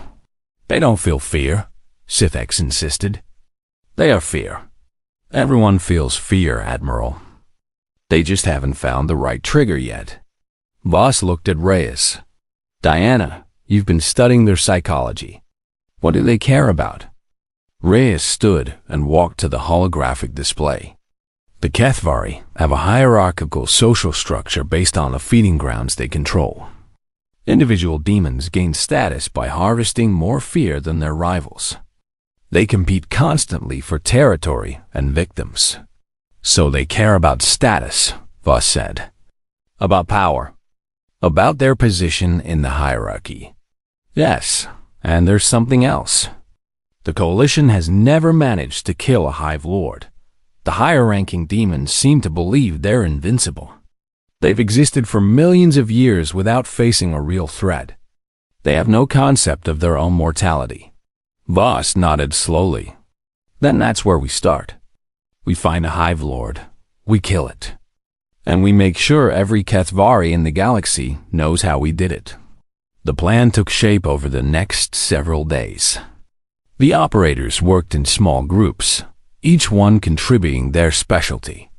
They don't feel fear, Sithx insisted. They are fear. Everyone feels fear, Admiral. They just haven't found the right trigger yet. Voss looked at Reyes. Diana, you've been studying their psychology. What do they care about? Reyes stood and walked to the holographic display. The Kethvari have a hierarchical social structure based on the feeding grounds they control. Individual demons gain status by harvesting more fear than their rivals. They compete constantly for territory and victims. So they care about status, Voss said. About power. About their position in the hierarchy. Yes, and there's something else. The Coalition has never managed to kill a Hive Lord. The higher-ranking demons seem to believe they're invincible. They've existed for millions of years without facing a real threat. They have no concept of their own mortality. Voss nodded slowly. Then that's where we start. We find a Hive Lord. We kill it. And we make sure every Kethvari in the galaxy knows how we did it. The plan took shape over the next several days. The operators worked in small groups, each one contributing their specialty.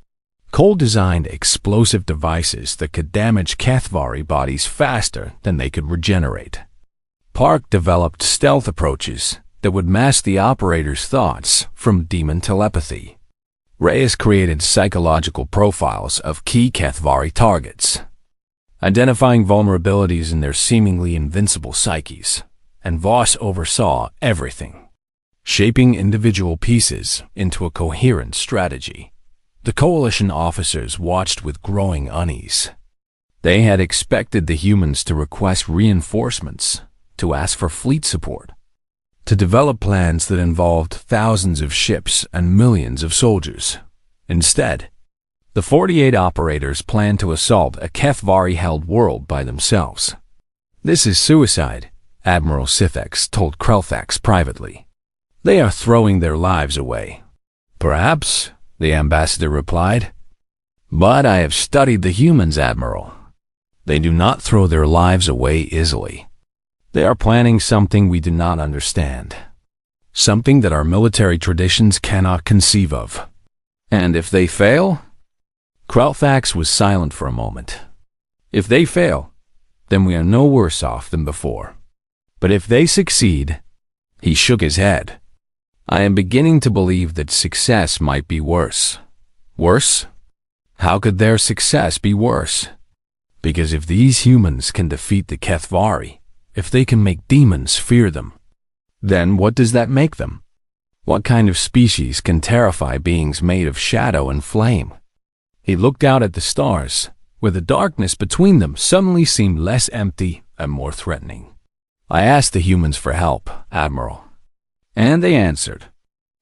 Cole designed explosive devices that could damage Kethvari bodies faster than they could regenerate. Park developed stealth approaches that would mask the operators' thoughts from demon telepathy. Reyes created psychological profiles of key Kethvari targets, identifying vulnerabilities in their seemingly invincible psyches, and Voss oversaw everything, shaping individual pieces into a coherent strategy. The Coalition officers watched with growing unease. They had expected the humans to request reinforcements, to ask for fleet support, to develop plans that involved thousands of ships and millions of soldiers. Instead, the 48 operators planned to assault a Kethvari-held world by themselves. This is suicide, Admiral Sithx told Krelthax privately. They are throwing their lives away. Perhaps, the ambassador replied. But I have studied the humans, Admiral. They do not throw their lives away easily. They are planning something we do not understand. Something that our military traditions cannot conceive of. And if they fail? Krelthax was silent for a moment. If they fail, then we are no worse off than before. But if they succeed, he shook his head. I am beginning to believe that success might be worse. Worse? How could their success be worse? Because if these humans can defeat the Kethvari, if they can make demons fear them, then what does that make them? What kind of species can terrify beings made of shadow and flame? He looked out at the stars, where the darkness between them suddenly seemed less empty and more threatening. I asked the humans for help, Admiral, and they answered.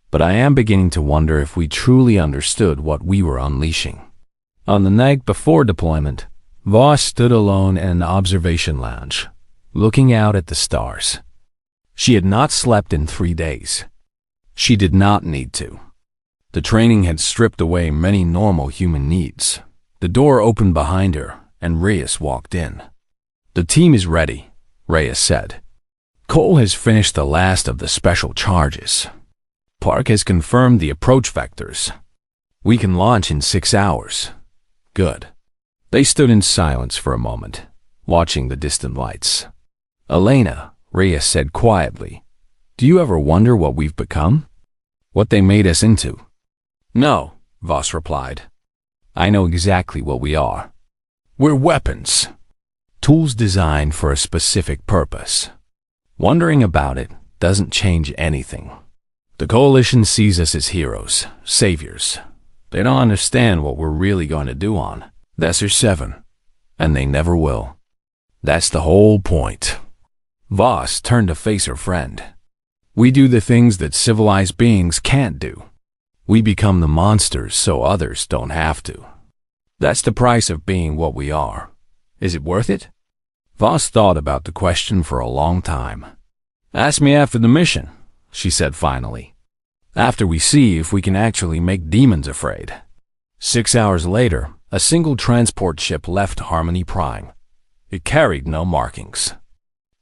But I am beginning to wonder if we truly understood what we were unleashing. On the night before deployment, Voss stood alone in an observation lounge, looking out at the stars. She had not slept in 3 days. She did not need to. The training had stripped away many normal human needs. The door opened behind her, and Reyes walked in. "The team is ready," Reyes said. "Cole has finished the last of the special charges. Park has confirmed the approach vectors. We can launch in 6 hours." "Good." They stood in silence for a moment, watching the distant lights. "Elena," Reyes said quietly, "do you ever wonder what we've become? What they made us into?" "No," Voss replied. "I know exactly what we are. We're weapons. Tools designed for a specific purpose. Wondering about it doesn't change anything. The Coalition sees us as heroes, saviors. They don't understand what we're really going to do on Thesser 7, and they never will. That's the whole point." Voss turned to face her friend. "We do the things that civilized beings can't do. We become the monsters so others don't have to. That's the price of being what we are. Is it worth it?" Voss thought about the question for a long time. "Ask me after the mission," she said finally. "After we see if we can actually make demons afraid." 6 hours later, a single transport ship left Harmony Prime. It carried no markings.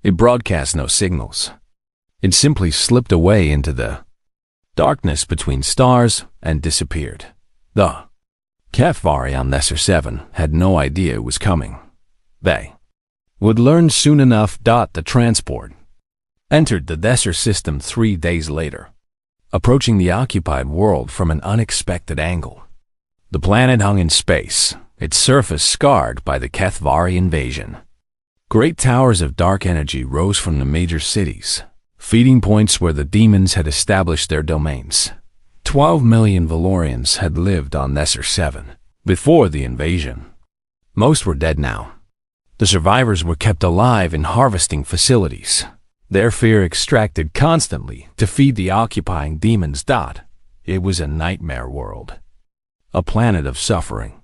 It broadcast no signals. It simply slipped away into the darkness between stars and disappeared. The Cathvari on Thesser 7 had no idea it was coming. They would learn soon enough. The transport entered the Thesser system 3 days later, approaching the occupied world from an unexpected angle. The planet hung in space, its surface scarred by the Cathvari invasion. Great towers of dark energy rose from the major cities, feeding points where the demons had established their domains. 12 million Valorians had lived on Thesser 7 before the invasion. Most were dead now. The survivors were kept alive in harvesting facilities, their fear extracted constantly to feed the occupying demons. It was a nightmare world, a planet of suffering.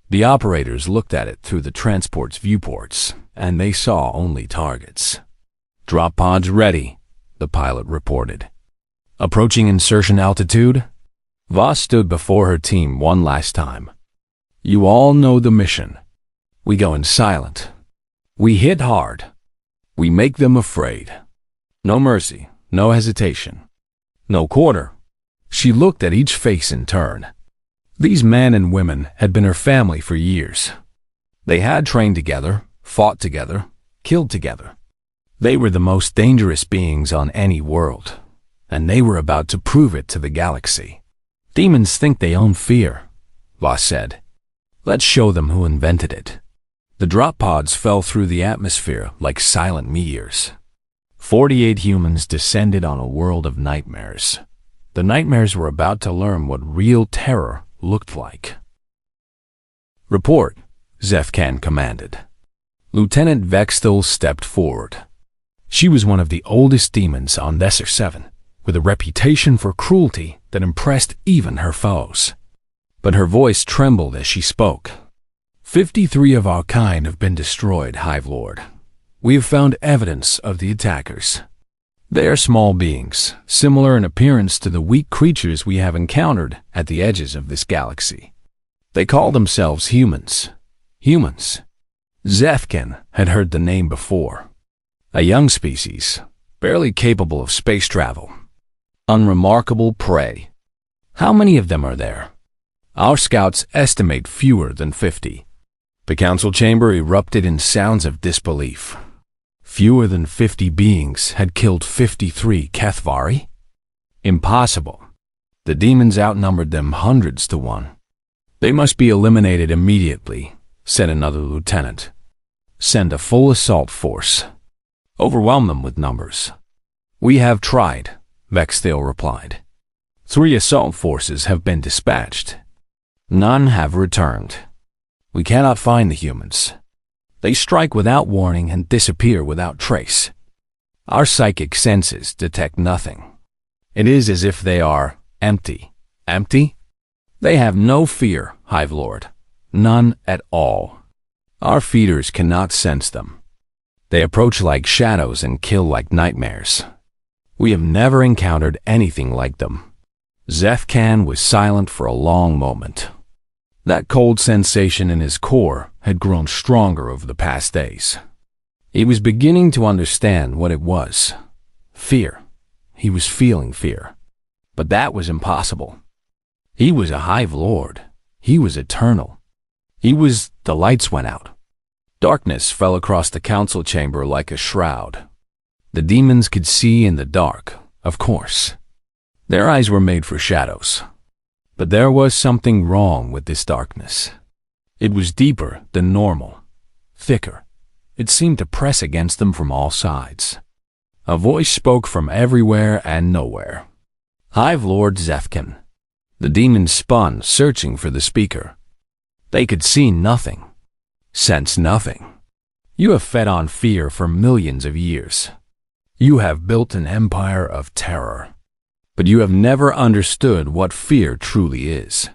The operators looked at it through the transport's viewports, and they saw only targets. "Drop pods ready," the pilot reported. "Approaching insertion altitude." Voss stood before her team one last time. "You all know the mission. We go in silent. We hit hard. We make them afraid. No mercy, no hesitation, no quarter." She looked at each face in turn. These men and women had been her family for years. They had trained together, fought together, killed together. They were the most dangerous beings on any world, and they were about to prove it to the galaxy. "Demons think they own fear," Voss said. "Let's show them who invented it." The drop pods fell through the atmosphere like silent meteors. 48 humans descended on a world of nightmares. The nightmares were about to learn what real terror looked like. "Report," Zefkan commanded. Lieutenant Vextel stepped forward. She was one of the oldest demons on Thesser 7, with a reputation for cruelty that impressed even her foes. But her voice trembled as she spoke. 53 of our kind have been destroyed, Hive Lord. We have found evidence of the attackers. They are small beings, similar in appearance to the weak creatures we have encountered at the edges of this galaxy. They call themselves humans. Humans. Zefkan had heard the name before. A young species, barely capable of space travel. Unremarkable prey. How many of them are there? Our scouts estimate fewer than 50. The council chamber erupted in sounds of disbelief. Fewer than 50 beings had killed 53 Cathvari? Impossible. The demons outnumbered them hundreds to 1. "They must be eliminated immediately," said another lieutenant. "Send a full assault force. Overwhelm them with numbers." "We have tried," Vextel replied. 3 assault forces have been dispatched. None have returned. We cannot find the humans. They strike without warning and disappear without trace. Our psychic senses detect nothing. It is as if they are empty. Empty? They have no fear, Hive Lord. None at all. Our feeders cannot sense them. They approach like shadows and kill like nightmares. We have never encountered anything like them. Zefkan was silent for a long moment. That cold sensation in his core had grown stronger over the past days. He was beginning to understand what it was. Fear. He was feeling fear. But that was impossible. He was a Hive Lord. He was eternal. The lights went out. Darkness fell across the council chamber like a shroud. The demons could see in the dark, of course. Their eyes were made for shadows. But there was something wrong with this darkness. It was deeper than normal, thicker. It seemed to press against them from all sides. A voice spoke from everywhere and nowhere. Hive Lord Zefkan. The demons spun, searching for the speaker. They could see nothing, sense nothing. You have fed on fear for millions of years. You have built an empire of terror. But you have never understood what fear truly is.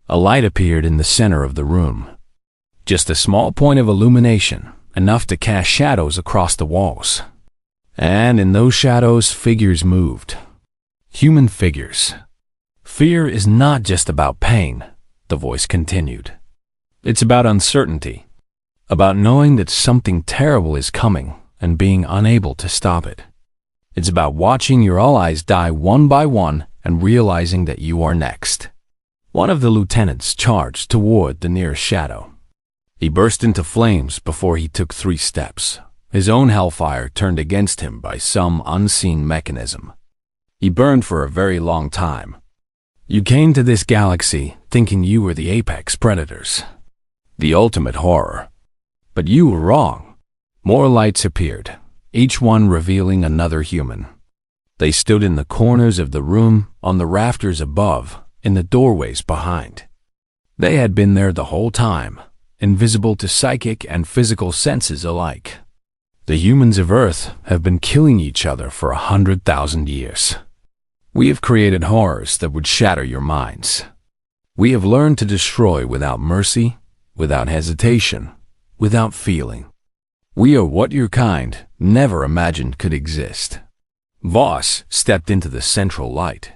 A light appeared in the center of the room. Just a small point of illumination, enough to cast shadows across the walls. And in those shadows, figures moved. Human figures. Fear is not just about pain, the voice continued. It's about uncertainty. About knowing that something terrible is coming and being unable to stop it. It's about watching your allies die one by one and realizing that you are next. One of the lieutenants charged toward the nearest shadow. He burst into flames before he took 3 steps. His own hellfire turned against him by some unseen mechanism. He burned for a very long time. You came to this galaxy thinking you were the apex predators, the ultimate horror. But you were wrong. More lights appeared, each one revealing another human. They stood in the corners of the room, on the rafters above, in the doorways behind. They had been there the whole time, invisible to psychic and physical senses alike. The humans of Earth have been killing each other for 100,000 years. We have created horrors that would shatter your minds. We have learned to destroy without mercy, without hesitation, without feeling. We are what your kind never imagined could exist. Voss stepped into the central light.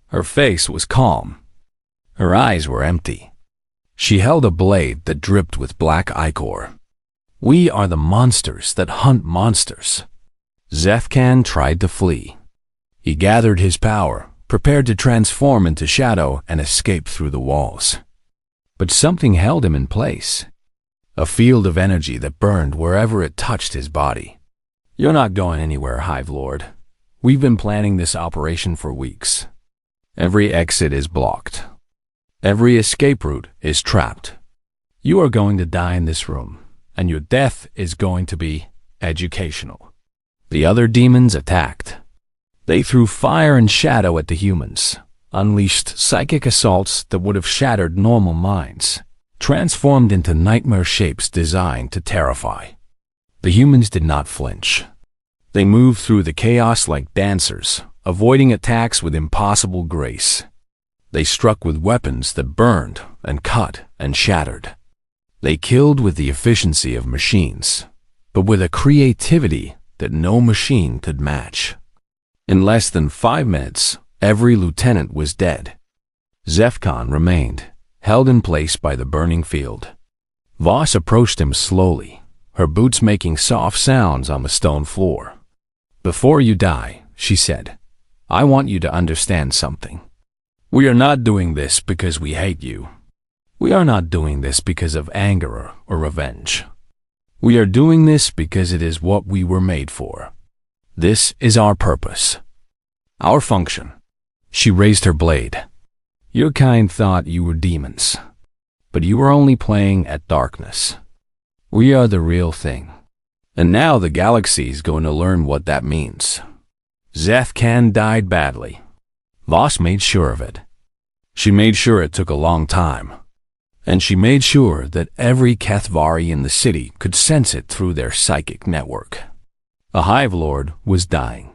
Her face was calm. Her eyes were empty. She held a blade that dripped with black ichor. We are the monsters that hunt monsters. Zefkan tried to flee. He gathered his power, prepared to transform into shadow and escape through the walls. But something held him in place. A field of energy that burned wherever it touched his body. You're not going anywhere, Hive Lord. We've been planning this operation for weeks. Every exit is blocked. Every escape route is trapped. You are going to die in this room, and your death is going to be educational. The other demons attacked. They threw fire and shadow at the humans, unleashed psychic assaults that would have shattered normal minds, transformed into nightmare shapes designed to terrify. The humans did not flinch. They moved through the chaos like dancers, avoiding attacks with impossible grace. They struck with weapons that burned and cut and shattered. They killed with the efficiency of machines, but with a creativity that no machine could match. In less than 5 minutes, every lieutenant was dead. Zefkan remained, held in place by the burning field. Voss approached him slowly, her boots making soft sounds on the stone floor. Before you die, she said, I want you to understand something. We are not doing this because we hate you. We are not doing this because of anger or revenge. We are doing this because it is what we were made for. This is our purpose. Our function. She raised her blade. Your kind thought you were demons, but you were only playing at darkness. We are the real thing. And now the galaxy's going to learn what that means. Zefkan died badly. Voss made sure of it. She made sure it took a long time. And she made sure that every Kethvari in the city could sense it through their psychic network. A Hive Lord was dying.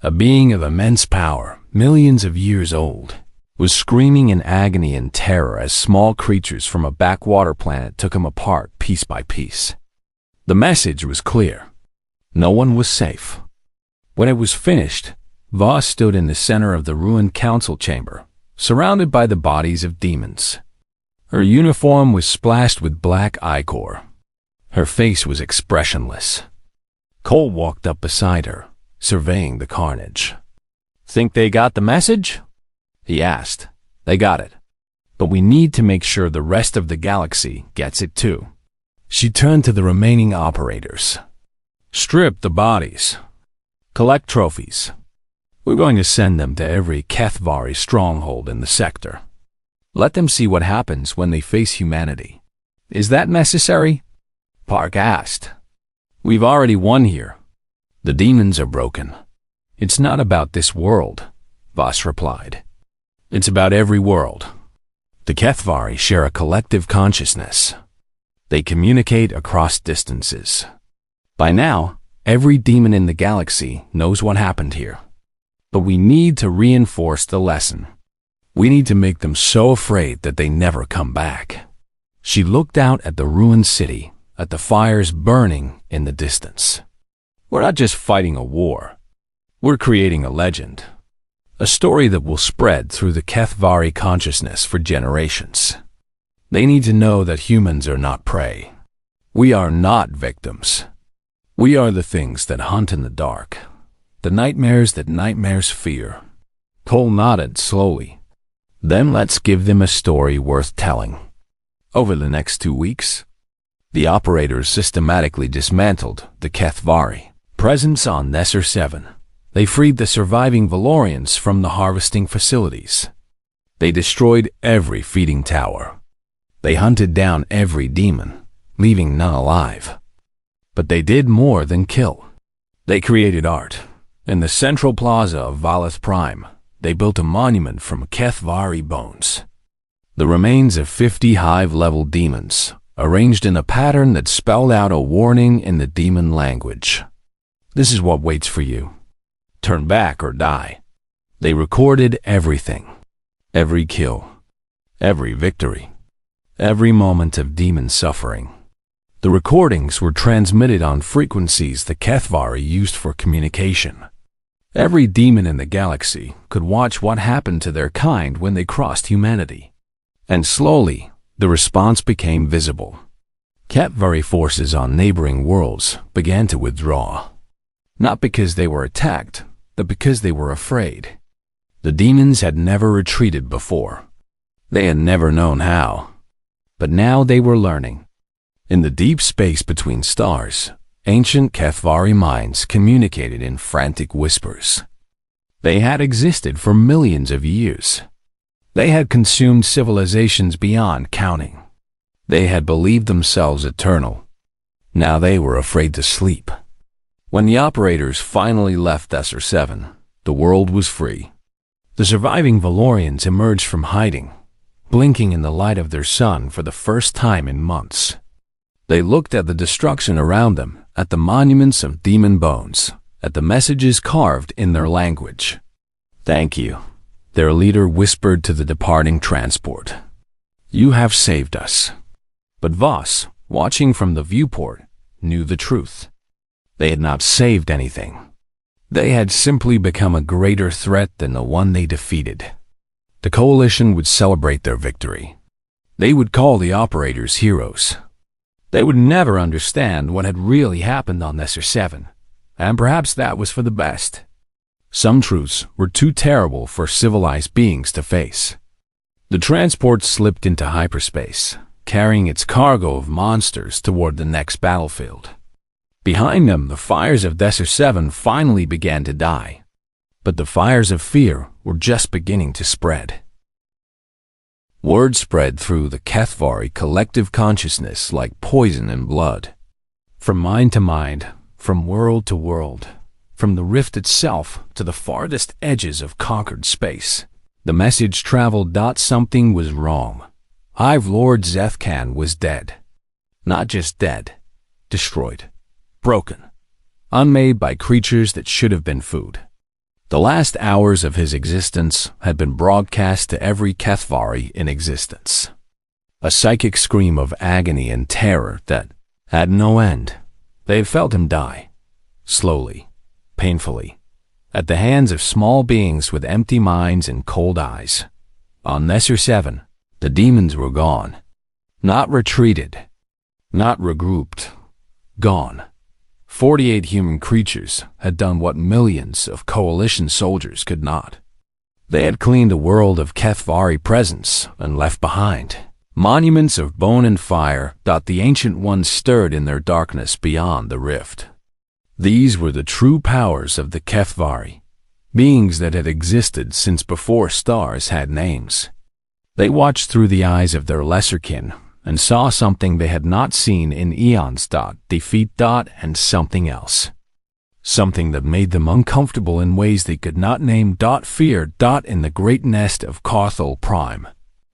A being of immense power, millions of years old, was screaming in agony and terror as small creatures from a backwater planet took him apart piece by piece. The message was clear. No one was safe. When it was finished, Voss stood in the center of the ruined council chamber, surrounded by the bodies of demons. Her uniform was splashed with black ichor. Her face was expressionless. Cole walked up beside her, surveying the carnage. "Think they got the message?" he asked. "They got it. But we need to make sure the rest of the galaxy gets it too." She turned to the remaining operators. "Strip the bodies. Collect trophies. We're going to send them to every Kethvari stronghold in the sector. Let them see what happens when they face humanity." "Is that necessary?" Park asked. "We've already won here. The demons are broken." "It's not about this world," Voss replied. "It's about every world. The Kethvari share a collective consciousness. They communicate across distances. By now, every demon in the galaxy knows what happened here. But we need to reinforce the lesson. We need to make them so afraid that they never come back." She looked out at the ruined city, at the fires burning in the distance. "We're not just fighting a war. We're creating a legend. A story that will spread through the Kethvari consciousness for generations. They need to know that humans are not prey. We are not victims. We are the things that hunt in the dark, the nightmares that nightmares fear." Cole nodded slowly. "Then let's give them a story worth telling." Over the next 2 weeks, the operators systematically dismantled the Kethvari presence on Nesser 7. They freed the surviving Valorians from the harvesting facilities. They destroyed every feeding tower. They hunted down every demon, leaving none alive. But they did more than kill. They created art. In the central plaza of Valeth Prime, they built a monument from Kethvari bones. The remains of 50 hive-level demons, arranged in a pattern that spelled out a warning in the demon language. "This is what waits for you. Turn back or die." They recorded everything. Every kill. Every victory. Every moment of demon suffering. The recordings were transmitted on frequencies the Kethvari used for communication. Every demon in the galaxy could watch what happened to their kind when they crossed humanity. And slowly, the response became visible. Kethvari forces on neighboring worlds began to withdraw. Not because they were attacked, but because they were afraid. The demons had never retreated before. They had never known how. But now they were learning. In the deep space between stars, ancient Kethvari minds communicated in frantic whispers. They had existed for millions of years. They had consumed civilizations beyond counting. They had believed themselves eternal. Now they were afraid to sleep. When the operators finally left Nesser 7, the world was free. The surviving Valorians emerged from hiding, blinking in the light of their sun for the first time in months. They looked at the destruction around them, at the monuments of demon bones, at the messages carved in their language. "Thank you," their leader whispered to the departing transport. "You have saved us." But Voss, watching from the viewport, knew the truth. They had not saved anything. They had simply become a greater threat than the one they defeated. The coalition would celebrate their victory. They would call the operators heroes. They would never understand what had really happened on Nesser 7, and perhaps that was for the best. Some truths were too terrible for civilized beings to face. The transport slipped into hyperspace, carrying its cargo of monsters toward the next battlefield. Behind them, the fires of Nesser 7 finally began to die. But the fires of fear were just beginning to spread. Word spread through the Kethvari collective consciousness like poison in blood. From mind to mind, from world to world, from the rift itself to the farthest edges of conquered space, the message traveled. Something was wrong. Hive Lord Zethkan was dead. Not just dead, destroyed, broken, unmade by creatures that should have been food. The last hours of his existence had been broadcast to every Kethvari in existence. A psychic scream of agony and terror that had no end. They had felt him die, slowly, painfully, at the hands of small beings with empty minds and cold eyes. On Nesser 7, the demons were gone. Not retreated, not regrouped, gone. 48 human creatures had done what millions of coalition soldiers could not. They had cleaned a world of Kethvari presence and left behind monuments of bone and fire that the Ancient Ones stirred in their darkness beyond the rift. These were the true powers of the Kethvari, beings that had existed since before stars had names. They watched through the eyes of their lesser-kin and saw something they had not seen in eons. Defeat. And something else. Something that made them uncomfortable in ways they could not name. Fear. In the great nest of Carthel Prime,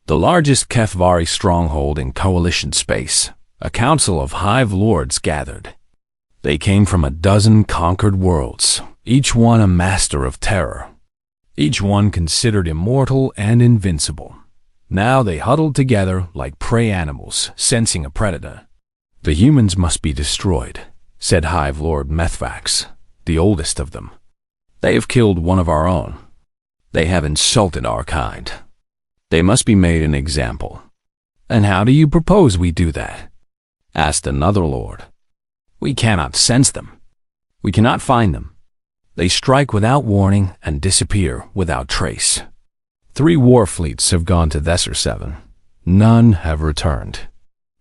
the largest Kethvari stronghold in coalition space, a council of hive lords gathered. They came from a dozen conquered worlds, each one a master of terror, each one considered immortal and invincible. Now they huddled together like prey animals, sensing a predator. The humans must be destroyed, said Hive Lord Methvax, the oldest of them. They have killed one of our own. They have insulted our kind. They must be made an example. And how do you propose we do that? Asked another lord. We cannot sense them. We cannot find them. They strike without warning and disappear without trace. 3 war fleets have gone to Nesser 7. None have returned.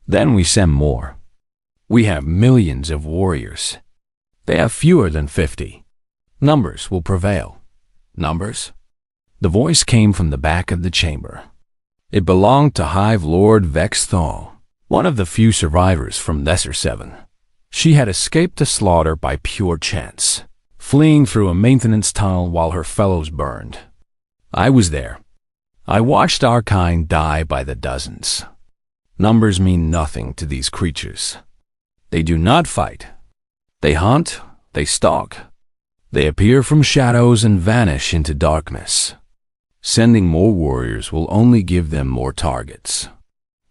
Then we send more. We have millions of warriors. They have fewer than 50. Numbers will prevail. Numbers? The voice came from the back of the chamber. It belonged to Hive Lord Vexthal, one of the few survivors from Nesser 7. She had escaped the slaughter by pure chance, fleeing through a maintenance tunnel while her fellows burned. I was there. I watched our kind die by the dozens. Numbers mean nothing to these creatures. They do not fight. They hunt, they stalk. They appear from shadows and vanish into darkness. Sending more warriors will only give them more targets.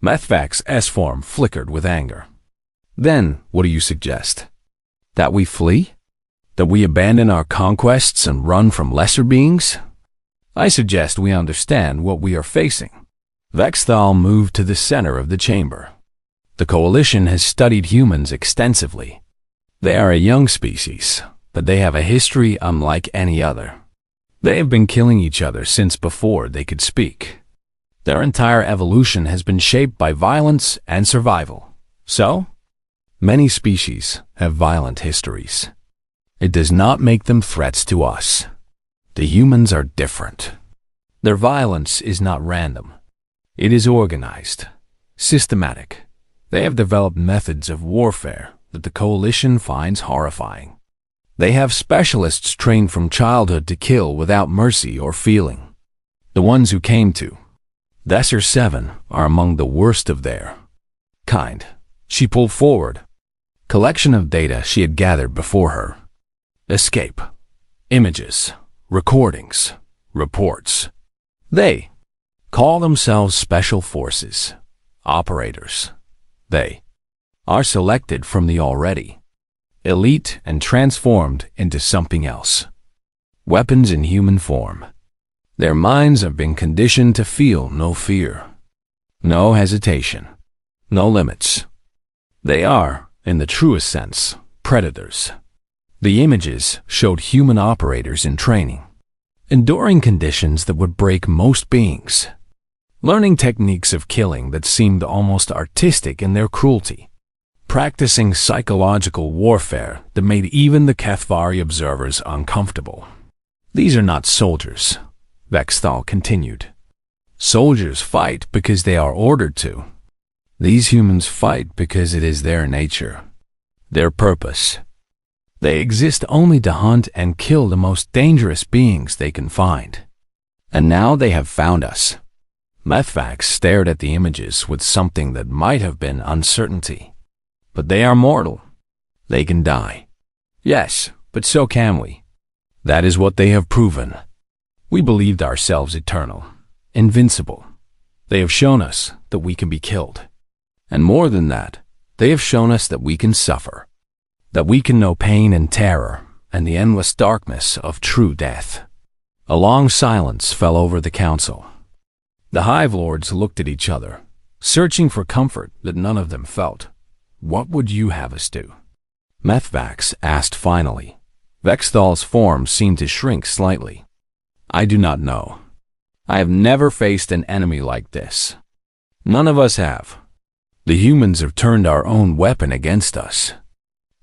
Methvac's S-form flickered with anger. Then, what do you suggest? That we flee? That we abandon our conquests and run from lesser beings? I suggest we understand what we are facing. Vexthal moved to the center of the chamber. The coalition has studied humans extensively. They are a young species, but they have a history unlike any other. They have been killing each other since before they could speak. Their entire evolution has been shaped by violence and survival. So, many species have violent histories. It does not make them threats to us. The humans are different. Their violence is not random. It is organized, systematic. They have developed methods of warfare that the coalition finds horrifying. They have specialists trained from childhood to kill without mercy or feeling. The ones who came to Nesser 7 are among the worst of their kind. She pulled forward collection of data she had gathered before her. Escape, images, recordings, reports. They call themselves special forces, operators. They are selected from the already elite and transformed into something else. Weapons in human form. Their minds have been conditioned to feel no fear, no hesitation, no limits. They are, in the truest sense, predators. The images showed human operators in training, enduring conditions that would break most beings, learning techniques of killing that seemed almost artistic in their cruelty, practicing psychological warfare that made even the Kethvari observers uncomfortable. These are not soldiers, Vexthal continued. Soldiers fight because they are ordered to. These humans fight because it is their nature, their purpose. They exist only to hunt and kill the most dangerous beings they can find. And now they have found us. Methvax stared at the images with something that might have been uncertainty. But they are mortal. They can die. Yes, but so can we. That is what they have proven. We believed ourselves eternal, invincible. They have shown us that we can be killed. And more than that, they have shown us that we can suffer. that we can know pain and terror and the endless darkness of true death. A long silence fell over the council. The Hive Lords looked at each other, searching for comfort that none of them felt. "What would you have us do?" Methvax asked finally. Vexthal's form seemed to shrink slightly. "I do not know. I have never faced an enemy like this. None of us have. The humans have turned our own weapon against us.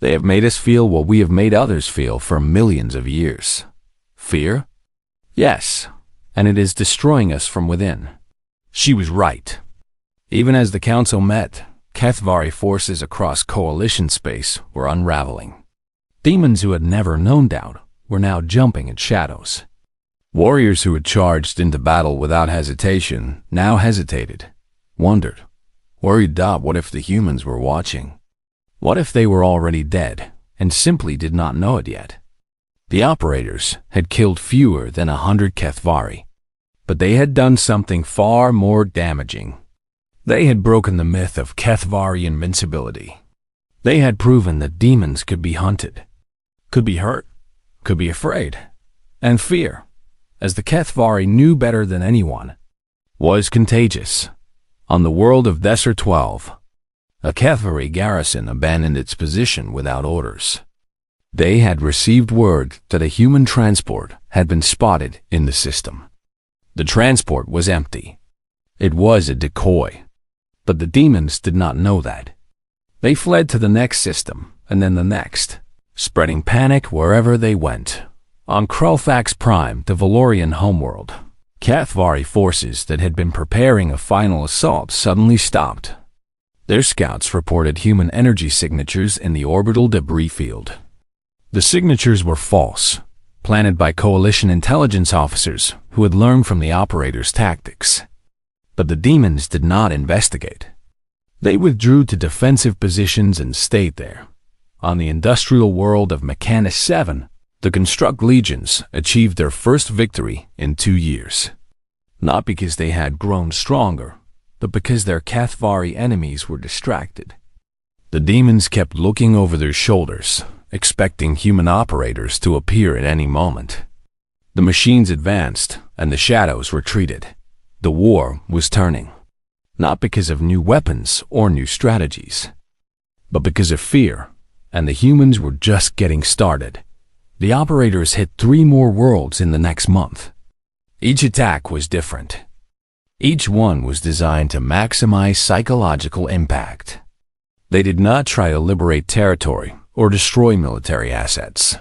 They have made us feel what we have made others feel for millions of years. Fear? Yes, and it is destroying us from within." She was right. Even as the council met, Kethvari forces across coalition space were unraveling. Demons who had never known doubt were now jumping at shadows. Warriors who had charged into battle without hesitation now hesitated, wondered, worried, what if the humans were watching? What if they were already dead and simply did not know it yet? The operators had killed fewer than 100 Kethvari, but they had done something far more damaging. They had broken the myth of Kethvari invincibility. They had proven that demons could be hunted, could be hurt, could be afraid, and fear, as the Kethvari knew better than anyone, was contagious. On the world of Desert 12, a Kethvari garrison abandoned its position without orders. They had received word that a human transport had been spotted in the system. The transport was empty. It was a decoy. But the demons did not know that. They fled to the next system, and then the next, spreading panic wherever they went. On Krulfax Prime, the Valorian homeworld, Kethvari forces that had been preparing a final assault suddenly stopped. Their scouts reported human energy signatures in the orbital debris field. The signatures were false, planted by coalition intelligence officers who had learned from the operators' tactics. But the demons did not investigate. They withdrew to defensive positions and stayed there. On the industrial world of Mechanus 7, the Construct Legions achieved their first victory in 2 years. Not because they had grown stronger, but because their Kethvari enemies were distracted. The demons kept looking over their shoulders, expecting human operators to appear at any moment. The machines advanced, and the shadows retreated. The war was turning, not because of new weapons or new strategies, but because of fear, and the humans were just getting started. The operators hit 3 more worlds in the next month. Each attack was different. Each one was designed to maximize psychological impact. They did not try to liberate territory or destroy military assets.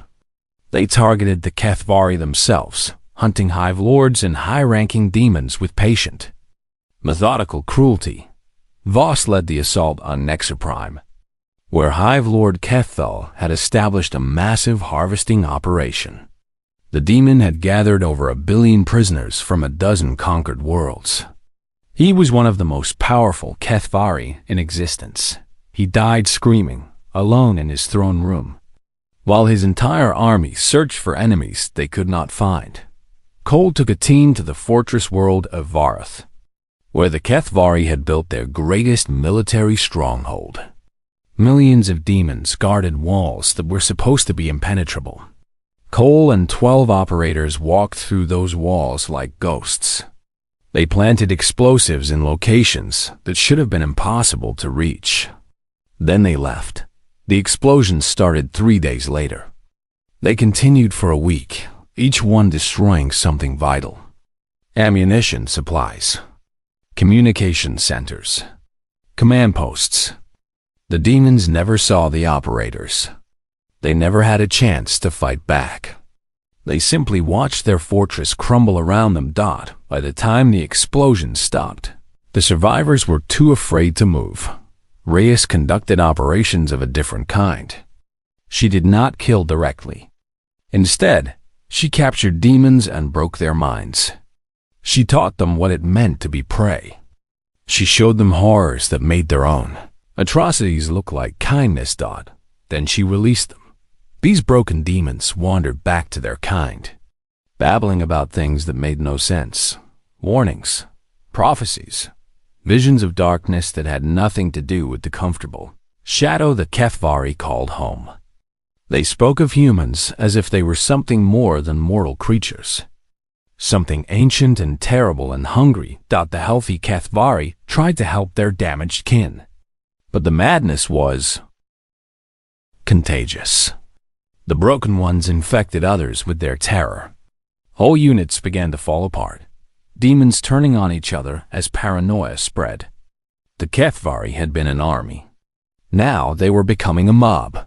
They targeted the Kethvari themselves, hunting Hive Lords and high-ranking demons with patient, methodical cruelty. Voss led the assault on Nexoprime, where Hive Lord Kethal had established a massive harvesting operation. The demon had gathered over 1 billion prisoners from a dozen conquered worlds. He was one of the most powerful Kethvari in existence. He died screaming, alone in his throne room, while his entire army searched for enemies they could not find. Cole took a team to the fortress world of Varth, where the Kethvari had built their greatest military stronghold. Millions of demons guarded walls that were supposed to be impenetrable. Cole and 12 operators walked through those walls like ghosts. They planted explosives in locations that should have been impossible to reach. Then they left. The explosions started 3 days later. They continued for a week, each one destroying something vital. Ammunition supplies, communication centers, command posts. The demons never saw the operators. They never had a chance to fight back. They simply watched their fortress crumble around them. By the time the explosion stopped, the survivors were too afraid to move. Reyes conducted operations of a different kind. She did not kill directly. Instead, she captured demons and broke their minds. She taught them what it meant to be prey. She showed them horrors that made their own. Atrocities look like kindness. Then she released them. These broken demons wandered back to their kind, babbling about things that made no sense. Warnings, prophecies, visions of darkness that had nothing to do with the comfortable shadow that Kethvari called home. They spoke of humans as if they were something more than mortal creatures. Something ancient and terrible and hungry. The healthy Kethvari tried to help their damaged kin. But the madness was contagious. The broken ones infected others with their terror. Whole units began to fall apart, demons turning on each other as paranoia spread. The Kethvari had been an army. Now they were becoming a mob.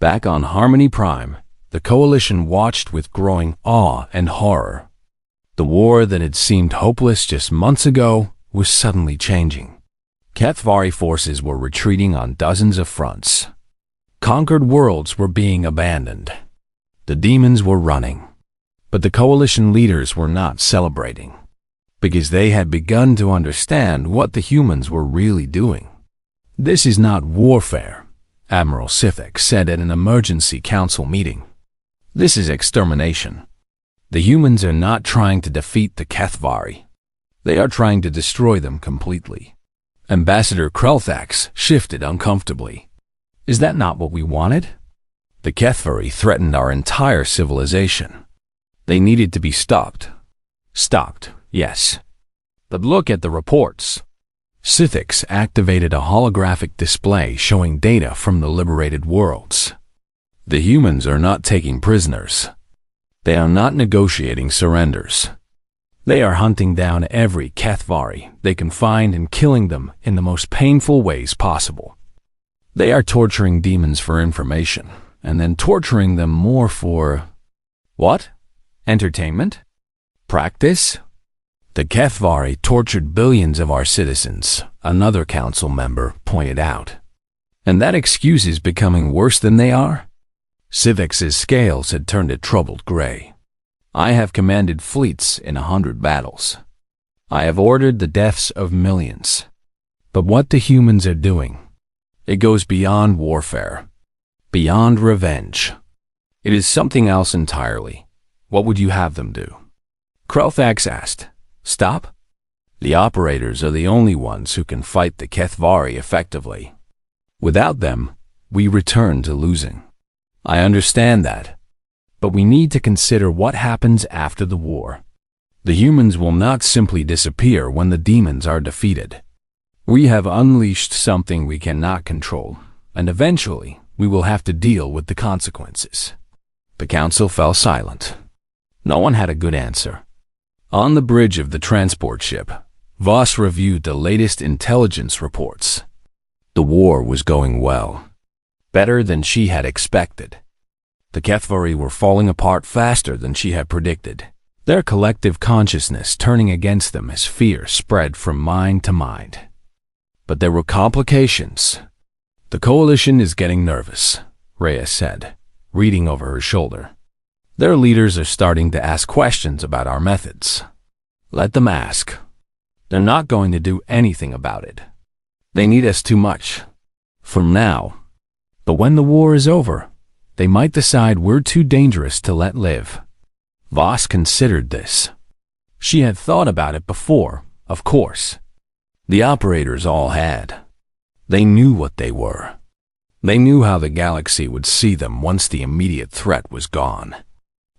Back on Harmony Prime, the Coalition watched with growing awe and horror. The war that had seemed hopeless just months ago was suddenly changing. Kethvari forces were retreating on dozens of fronts. Conquered worlds were being abandoned. The demons were running. But the Coalition leaders were not celebrating, because they had begun to understand what the humans were really doing. "This is not warfare," Admiral Sithik said at an emergency council meeting. "This is extermination. The humans are not trying to defeat the Kethvari. They are trying to destroy them completely." Ambassador Krelthax shifted uncomfortably. "Is that not what we wanted? The Kethvari threatened our entire civilization. They needed to be stopped." "Stopped, yes. But look at the reports." Sithix activated a holographic display showing data from the liberated worlds. "The humans are not taking prisoners. They are not negotiating surrenders. They are hunting down every Kethvari they can find and killing them in the most painful ways possible. They are torturing demons for information, and then torturing them more for... what? Entertainment? Practice? The Kethvari tortured billions of our citizens," another council member pointed out. "And that excuse is becoming worse than they are?" Civix's scales had turned a troubled gray. "I have commanded fleets in 100 battles. I have ordered the deaths of millions. But what the humans are doing, it goes beyond warfare, beyond revenge. It is something else entirely. What would you have them do?" Krelthax asked. "Stop? The operators are the only ones who can fight the Kethvari effectively. Without them, we return to losing. I understand that. But we need to consider what happens after the war. The humans will not simply disappear when the demons are defeated. We have unleashed something we cannot control, and eventually we will have to deal with the consequences." The council fell silent. No one had a good answer. On the bridge of the transport ship, Voss reviewed the latest intelligence reports. The war was going well. Better than she had expected. The Kethvari were falling apart faster than she had predicted, their collective consciousness turning against them as fear spread from mind to mind. But there were complications. "The Coalition is getting nervous," Rhea said, reading over her shoulder. "Their leaders are starting to ask questions about our methods. Let them ask. They're not going to do anything about it. They need us too much. For now. But when the war is over, they might decide we're too dangerous to let live." Voss considered this. She had thought about it before, of course. The operators all had. They knew what they were. They knew how the galaxy would see them once the immediate threat was gone.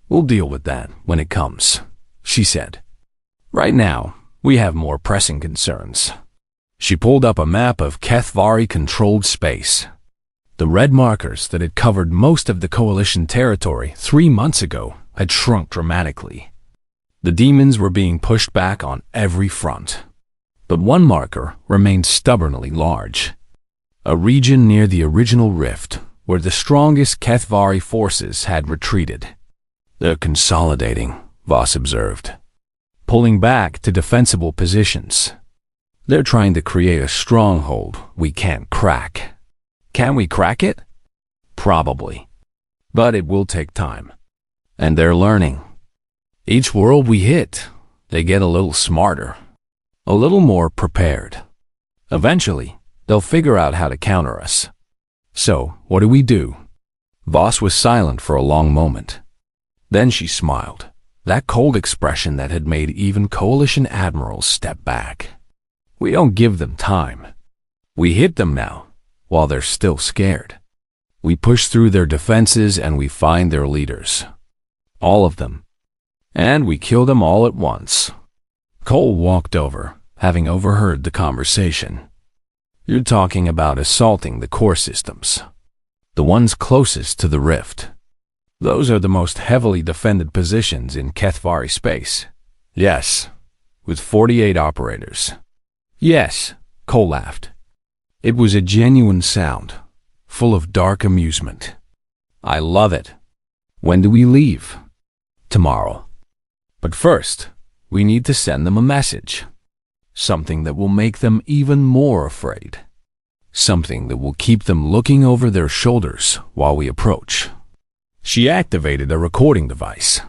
"We'll deal with that when it comes," she said. "Right now, we have more pressing concerns." She pulled up a map of Kethvari-controlled space. The red markers that had covered most of the Coalition territory 3 months ago had shrunk dramatically. The demons were being pushed back on every front. But one marker remained stubbornly large. A region near the original rift where the strongest Kethvari forces had retreated. "They're consolidating," Voss observed. "Pulling back to defensible positions. They're trying to create a stronghold we can't crack." "Can we crack it?" "Probably. But it will take time. And they're learning. Each world we hit, they get a little smarter, a little more prepared. Eventually, they'll figure out how to counter us. So, what do? Voss was silent for a long moment. Then she smiled, that cold expression that had made even Coalition admirals step back. "We don't give them time. We hit them now, while they're still scared. We push through their defenses and we find their leaders. All of them. And we kill them all at once. Cole walked over, having overheard the conversation. You're talking about assaulting the core systems. The ones closest to the rift. Those are the most heavily defended positions in Kethvari space. Yes, with 48 operators. Yes, Cole laughed. It was a genuine sound, full of dark amusement. I love it. When do we leave? Tomorrow. But first, we need to send them a message. Something that will make them even more afraid. Something that will keep them looking over their shoulders while we approach. She activated a recording device.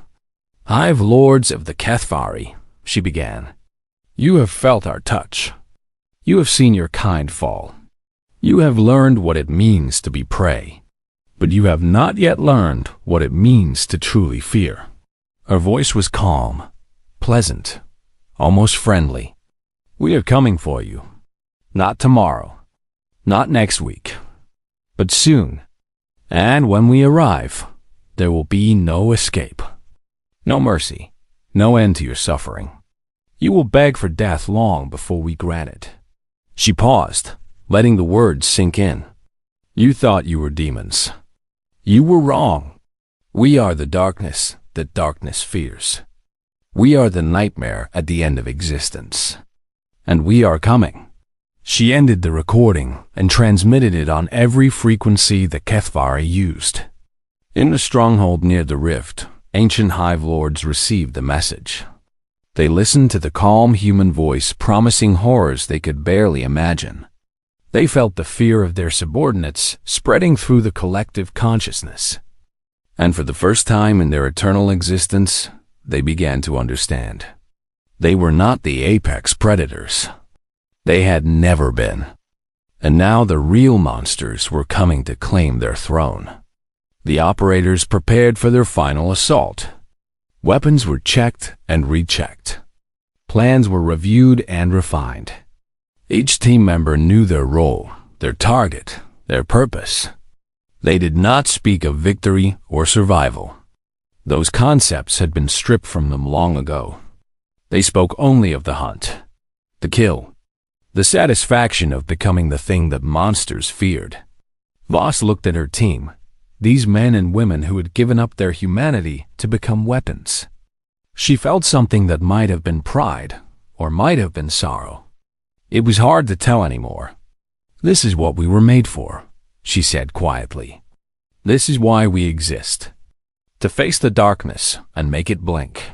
Hive Lords of the Kethvari, she began. You have felt our touch. You have seen your kind fall. You have learned what it means to be prey. But you have not yet learned what it means to truly fear. Her voice was calm, pleasant, almost friendly. We are coming for you. Not tomorrow. Not next week. But soon. And when we arrive, there will be no escape. No mercy. No end to your suffering. You will beg for death long before we grant it. She paused, letting the words sink in. You thought you were demons. You were wrong. We are the darkness that darkness fears. We are the nightmare at the end of existence. And we are coming. She ended the recording and transmitted it on every frequency the Kethvari used. In the stronghold near the rift, ancient Hive Lords received the message. They listened to the calm human voice promising horrors they could barely imagine. They felt the fear of their subordinates spreading through the collective consciousness. And for the first time in their eternal existence, they began to understand. They were not the apex predators. They had never been. And now the real monsters were coming to claim their throne. The operators prepared for their final assault. Weapons were checked and rechecked. Plans were reviewed and refined. Each team member knew their role, their target, their purpose. They did not speak of victory or survival. Those concepts had been stripped from them long ago. They spoke only of the hunt, the kill, the satisfaction of becoming the thing that monsters feared. Voss looked at her team, these men and women who had given up their humanity to become weapons. She felt something that might have been pride or might have been sorrow. It was hard to tell anymore. This is what we were made for, she said quietly. This is why we exist. To face the darkness and make it blink.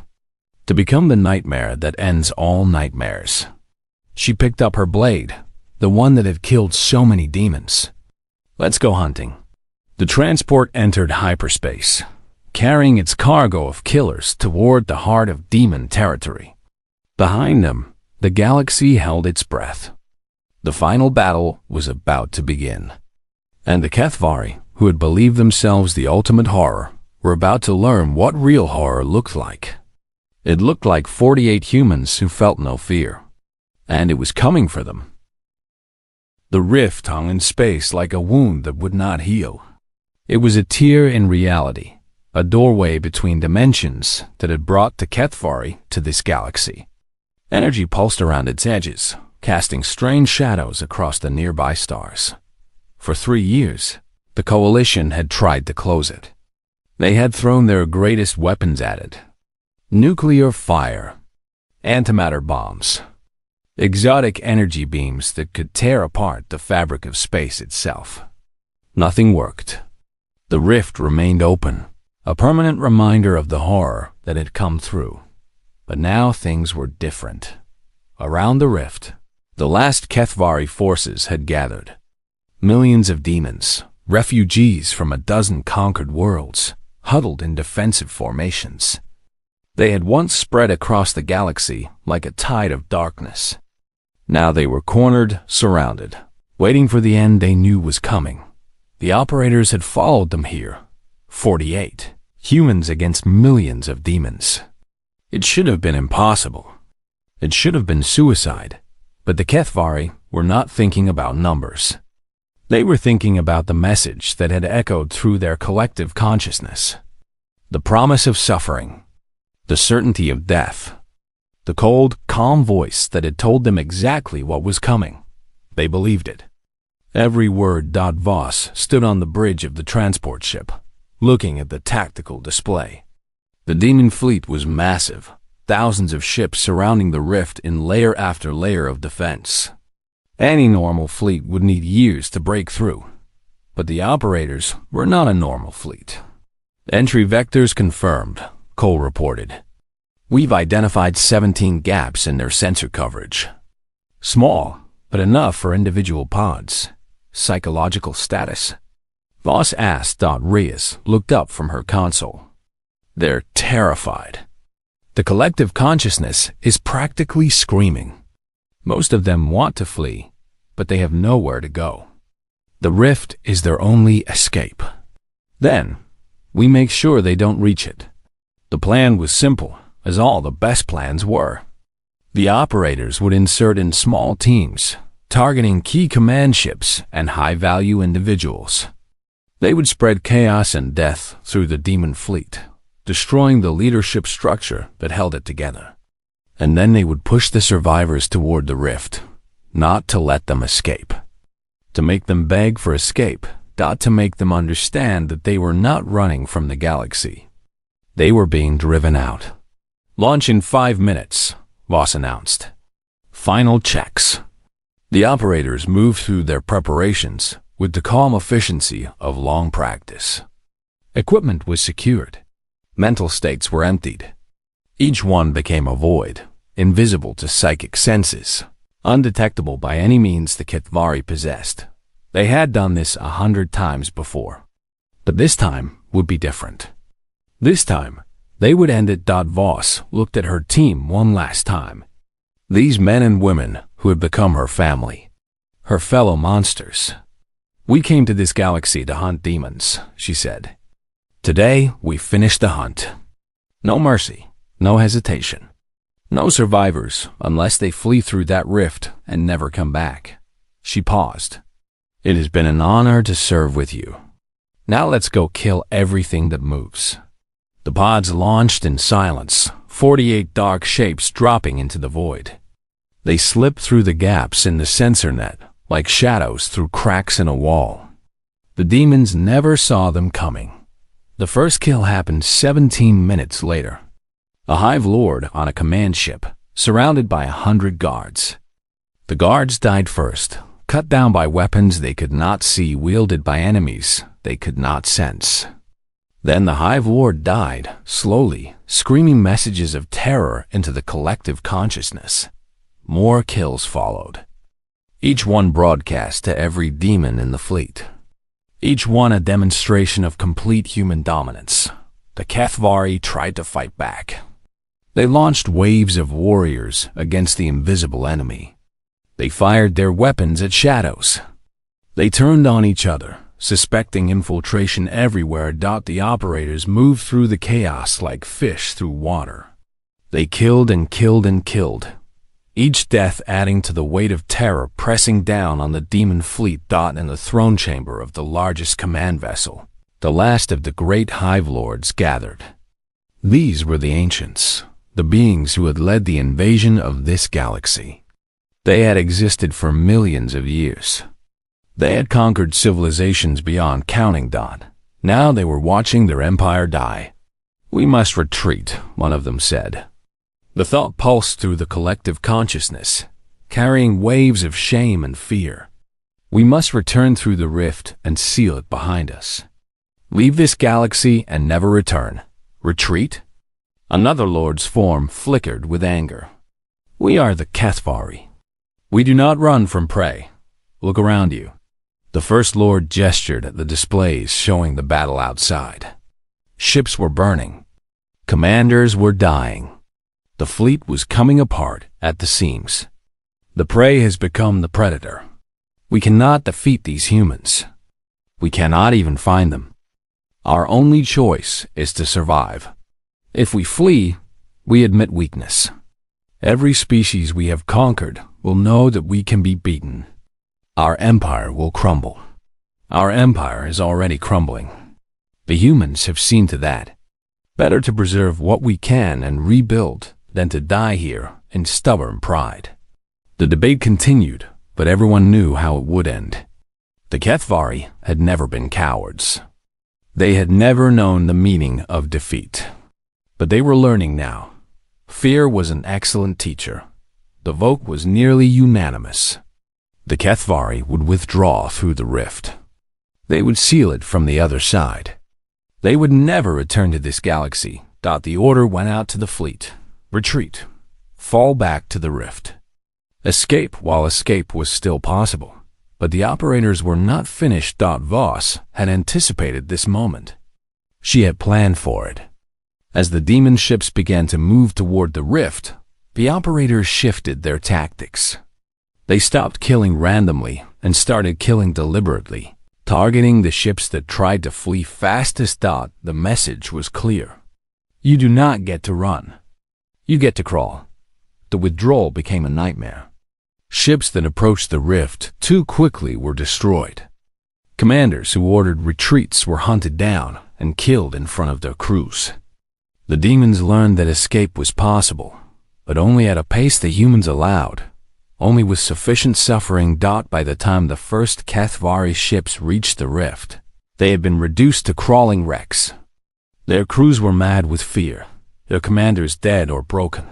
To become the nightmare that ends all nightmares. She picked up her blade, the one that had killed so many demons. Let's go hunting. The transport entered hyperspace, carrying its cargo of killers toward the heart of demon territory. Behind them, the galaxy held its breath. The final battle was about to begin. And the Kethvari, who had believed themselves the ultimate horror, were about to learn what real horror looked like. It looked like 48 humans who felt no fear. And it was coming for them. The rift hung in space like a wound that would not heal. It was a tear in reality, a doorway between dimensions that had brought the Kethvari to this galaxy. Energy pulsed around its edges, casting strange shadows across the nearby stars. For 3 years, the Coalition had tried to close it. They had thrown their greatest weapons at it. Nuclear fire, antimatter bombs, exotic energy beams that could tear apart the fabric of space itself. Nothing worked. The rift remained open, a permanent reminder of the horror that had come through. But now things were different. Around the rift, the last Kethvari forces had gathered. Millions of demons, refugees from a dozen conquered worlds, huddled in defensive formations. They had once spread across the galaxy like a tide of darkness. Now they were cornered, surrounded, waiting for the end they knew was coming. The operators had followed them here. 48. Humans against millions of demons. It should have been impossible. It should have been suicide. But the Kethvari were not thinking about numbers. They were thinking about the message that had echoed through their collective consciousness. The promise of suffering, the certainty of death, the cold, calm voice that had told them exactly what was coming. They believed it. Every word. Voss stood on the bridge of the transport ship, looking at the tactical display. The demon fleet was massive, thousands of ships surrounding the rift in layer after layer of defense. Any normal fleet would need years to break through, but the operators were not a normal fleet. Entry vectors confirmed, Cole reported. We've identified 17 gaps in their sensor coverage. Small, but enough for individual pods. Psychological status? Voss asked. Reyes looked up from her console. They're terrified. The collective consciousness is practically screaming. Most of them want to flee, but they have nowhere to go. The rift is their only escape. Then, we make sure they don't reach it. The plan was simple, as all the best plans were. The operators would insert in small teams, targeting key command ships and high-value individuals. They would spread chaos and death through the demon fleet, destroying the leadership structure that held it together. And then they would push the survivors toward the rift, not to let them escape. To make them beg for escape, to make them understand that they were not running from the galaxy. They were being driven out. Launch in 5 minutes, Voss announced. Final checks. The operators moved through their preparations with the calm efficiency of long practice. Equipment was secured. Mental states were emptied. Each one became a void, invisible to psychic senses, undetectable by any means the Kithvari possessed. They had done this 100 times before. But this time would be different. This time, they would end it. Voss looked at her team one last time. These men and women who had become her family, her fellow monsters. We came to this galaxy to hunt demons, she said. Today, we finished the hunt. No mercy, no hesitation. No survivors unless they flee through that rift and never come back. She paused. It has been an honor to serve with you. Now let's go kill everything that moves. The pods launched in silence, 48 dark shapes dropping into the void. They slipped through the gaps in the sensor net like shadows through cracks in a wall. The demons never saw them coming. The first kill happened 17 minutes later. A Hive Lord on a command ship, surrounded by 100 guards. The guards died first, cut down by weapons they could not see wielded by enemies they could not sense. Then the Hive Lord died, slowly, screaming messages of terror into the collective consciousness. More kills followed. Each one broadcast to every demon in the fleet. Each one a demonstration of complete human dominance. The Kithvari tried to fight back. They launched waves of warriors against the invisible enemy. They fired their weapons at shadows. They turned on each other, suspecting infiltration everywhere. The operators moved through the chaos like fish through water. They killed and killed and killed, each death adding to the weight of terror pressing down on the demon fleet. In the throne chamber of the largest command vessel, the last of the great Hive Lords gathered. These were the ancients, the beings who had led the invasion of this galaxy. They had existed for millions of years. They had conquered civilizations beyond counting. Now they were watching their empire die. We must retreat, one of them said. The thought pulsed through the collective consciousness, carrying waves of shame and fear. We must return through the rift and seal it behind us. Leave this galaxy and never return. Retreat? Another lord's form flickered with anger. We are the Kithvari. We do not run from prey. Look around you. The First Lord gestured at the displays showing the battle outside. Ships were burning. Commanders were dying. The fleet was coming apart at the seams. The prey has become the predator. We cannot defeat these humans. We cannot even find them. Our only choice is to survive. If we flee, we admit weakness. Every species we have conquered will know that we can be beaten. Our empire will crumble. Our empire is already crumbling. The humans have seen to that. Better to preserve what we can and rebuild than to die here in stubborn pride. The debate continued, but everyone knew how it would end. The Kethvari had never been cowards. They had never known the meaning of defeat. But they were learning now. Fear was an excellent teacher. The vote was nearly unanimous. The Kethvari would withdraw through the rift. They would seal it from the other side. They would never return to this galaxy. The order went out to the fleet. Retreat. Fall back to the rift. Escape while escape was still possible. But the operators were not finished. Voss had anticipated this moment. She had planned for it. As the demon ships began to move toward the rift, the operators shifted their tactics. They stopped killing randomly and started killing deliberately, targeting the ships that tried to flee fastest. The message was clear. You do not get to run. You get to crawl. The withdrawal became a nightmare. Ships that approached the rift too quickly were destroyed. Commanders who ordered retreats were hunted down and killed in front of their crews. The demons learned that escape was possible, but only at a pace the humans allowed, only with sufficient suffering. By the time the first Kethvari ships reached the rift, they had been reduced to crawling wrecks. Their crews were mad with fear, their commanders dead or broken.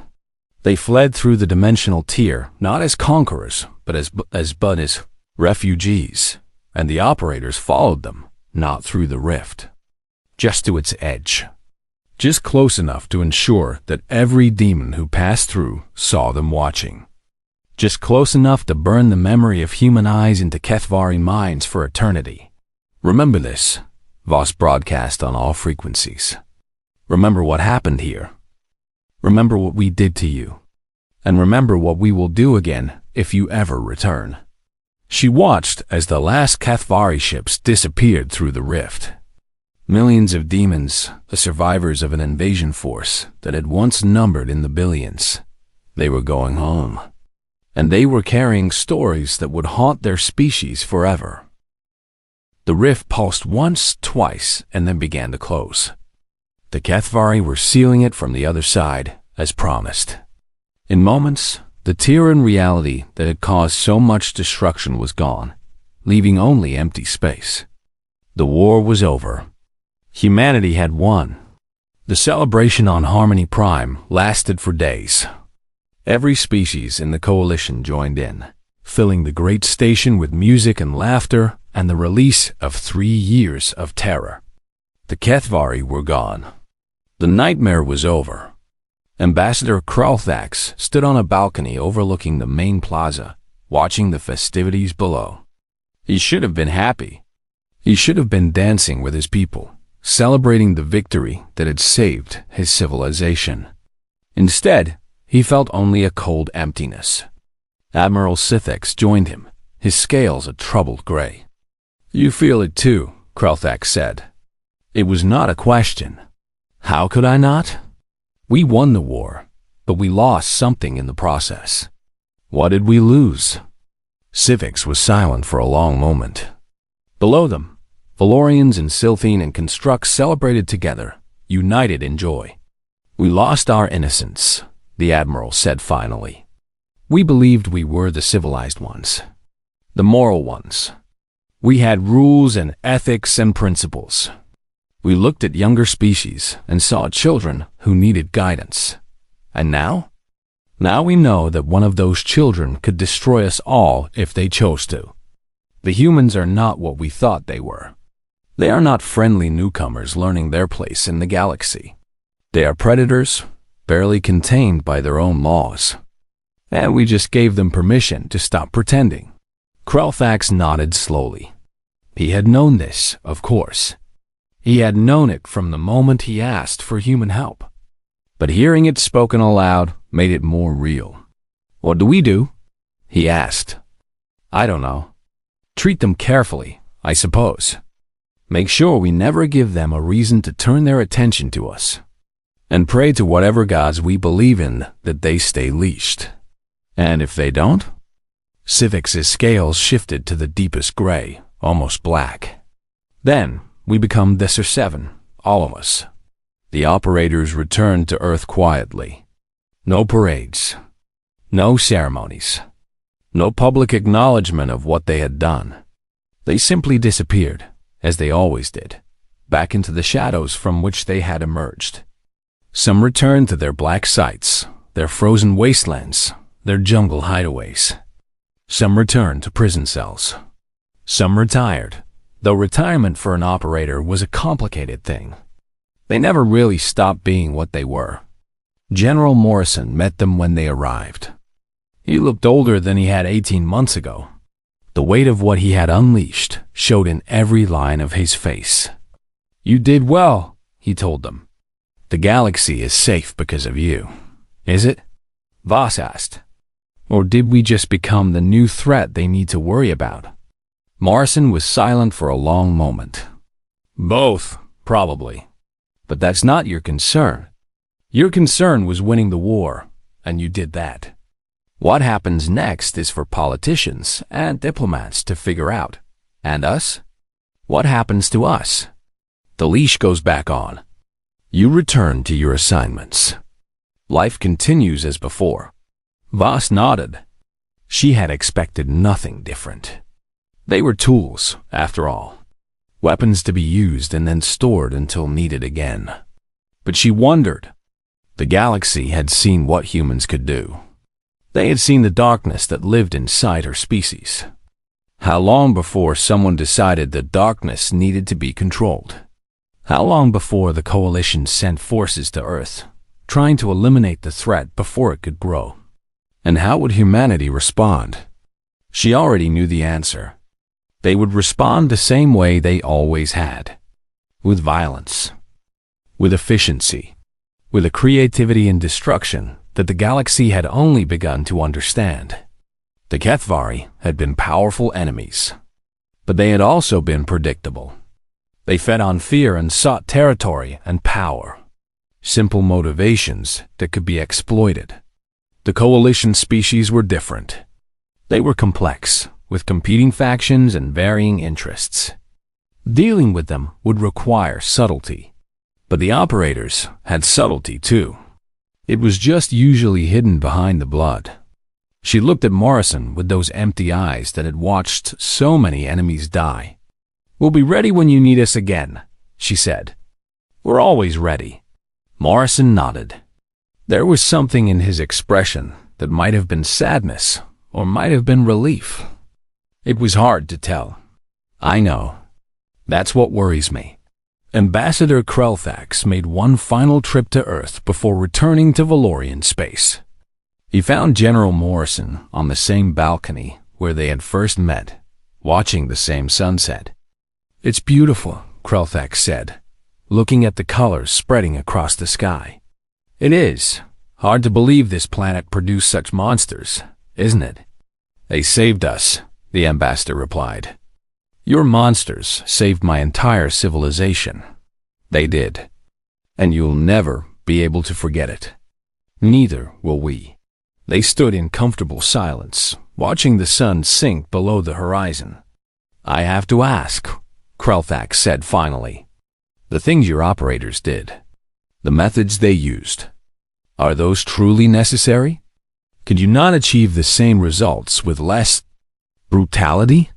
They fled through the dimensional tier, not as conquerors, but as refugees, and the operators followed them, not through the rift, just to its edge, just close enough to ensure that every demon who passed through saw them watching, just close enough to burn the memory of human eyes into Kethvari minds for eternity. Remember this, Voss broadcast on all frequencies. Remember what happened here. Remember what we did to you. And remember what we will do again if you ever return. She watched as the last Kethvari ships disappeared through the rift. Millions of demons, the survivors of an invasion force that had once numbered in the billions. They were going home. And they were carrying stories that would haunt their species forever. The rift pulsed once, twice, and then began to close. The Kethvari were sealing it from the other side, as promised. In moments, the Tyran reality that had caused so much destruction was gone, leaving only empty space. The war was over. Humanity had won. The celebration on Harmony Prime lasted for days. Every species in the coalition joined in, filling the great station with music and laughter and the release of 3 years of terror. The Kethvari were gone. The nightmare was over. Ambassador Kralthax stood on a balcony overlooking the main plaza, watching the festivities below. He should have been happy. He should have been dancing with his people, celebrating the victory that had saved his civilization. Instead, he felt only a cold emptiness. Admiral Sithix joined him, his scales a troubled gray. You feel it too, Kralthax said. It was not a question. How could I not? We won the war, but we lost something in the process. What did we lose? Sithix was silent for a long moment. Below them, Valorians and Silthine and Construct celebrated together, united in joy. We lost our innocence, the Admiral said finally. We believed we were the civilized ones, the moral ones. We had rules and ethics and principles. We looked at younger species and saw children who needed guidance. And now? Now we know that one of those children could destroy us all if they chose to. The humans are not what we thought they were. They are not friendly newcomers learning their place in the galaxy. They are predators, barely contained by their own laws. And we just gave them permission to stop pretending. Kralthax nodded slowly. He had known this, of course. He had known it from the moment he asked for human help. But hearing it spoken aloud made it more real. What do we do? He asked. I don't know. Treat them carefully, I suppose. Make sure we never give them a reason to turn their attention to us. And pray to whatever gods we believe in that they stay leashed. And if they don't? Sithix's scales shifted to the deepest gray, almost black. Then we become this or 7, all of us. The operators returned to Earth quietly. No parades, no ceremonies, no public acknowledgement of what they had done. They simply disappeared, as they always did, back into the shadows from which they had emerged. Some returned to their black sites, their frozen wastelands, their jungle hideaways. Some returned to prison cells. Some retired, though retirement for an operator was a complicated thing. They never really stopped being what they were. General Morrison met them when they arrived. He looked older than he had 18 months ago. The weight of what he had unleashed showed in every line of his face. "You did well," he told them. "The galaxy is safe because of you, is it?" Voss asked. "Or did we just become the new threat they need to worry about?" Morrison was silent for a long moment. "Both, probably. But that's not your concern. Your concern was winning the war, and you did that. What happens next is for politicians and diplomats to figure out. And us? What happens to us? The leash goes back on. You return to your assignments. Life continues as before." Voss nodded. She had expected nothing different. They were tools, after all. Weapons to be used and then stored until needed again. But she wondered. The galaxy had seen what humans could do. They had seen the darkness that lived inside her species. How long before someone decided the darkness needed to be controlled? How long before the Coalition sent forces to Earth, trying to eliminate the threat before it could grow? And how would humanity respond? She already knew the answer. They would respond the same way they always had. With violence. With efficiency. With a creativity and destruction that the galaxy had only begun to understand. The Kethvari had been powerful enemies, but they had also been predictable. They fed on fear and sought territory and power. Simple motivations that could be exploited. The Coalition species were different. They were complex, with competing factions and varying interests. Dealing with them would require subtlety. But the operators had subtlety too. It was just usually hidden behind the blood. She looked at Morrison with those empty eyes that had watched so many enemies die. "We'll be ready when you need us again," she said. "We're always ready." Morrison nodded. There was something in his expression that might have been sadness or might have been relief. It was hard to tell. "I know. That's what worries me." Ambassador Krelthax made one final trip to Earth before returning to Valorian space. He found General Morrison on the same balcony where they had first met, watching the same sunset. "It's beautiful," Krelthax said, looking at the colors spreading across the sky. "It is. Hard to believe this planet produced such monsters, isn't it?" "They saved us," the ambassador replied. "Your monsters saved my entire civilization." "They did. And you'll never be able to forget it. Neither will we." They stood in comfortable silence, watching the sun sink below the horizon. "I have to ask," Krelthax said finally. "The things your operators did, the methods they used, are those truly necessary? Could you not achieve the same results with less brutality?"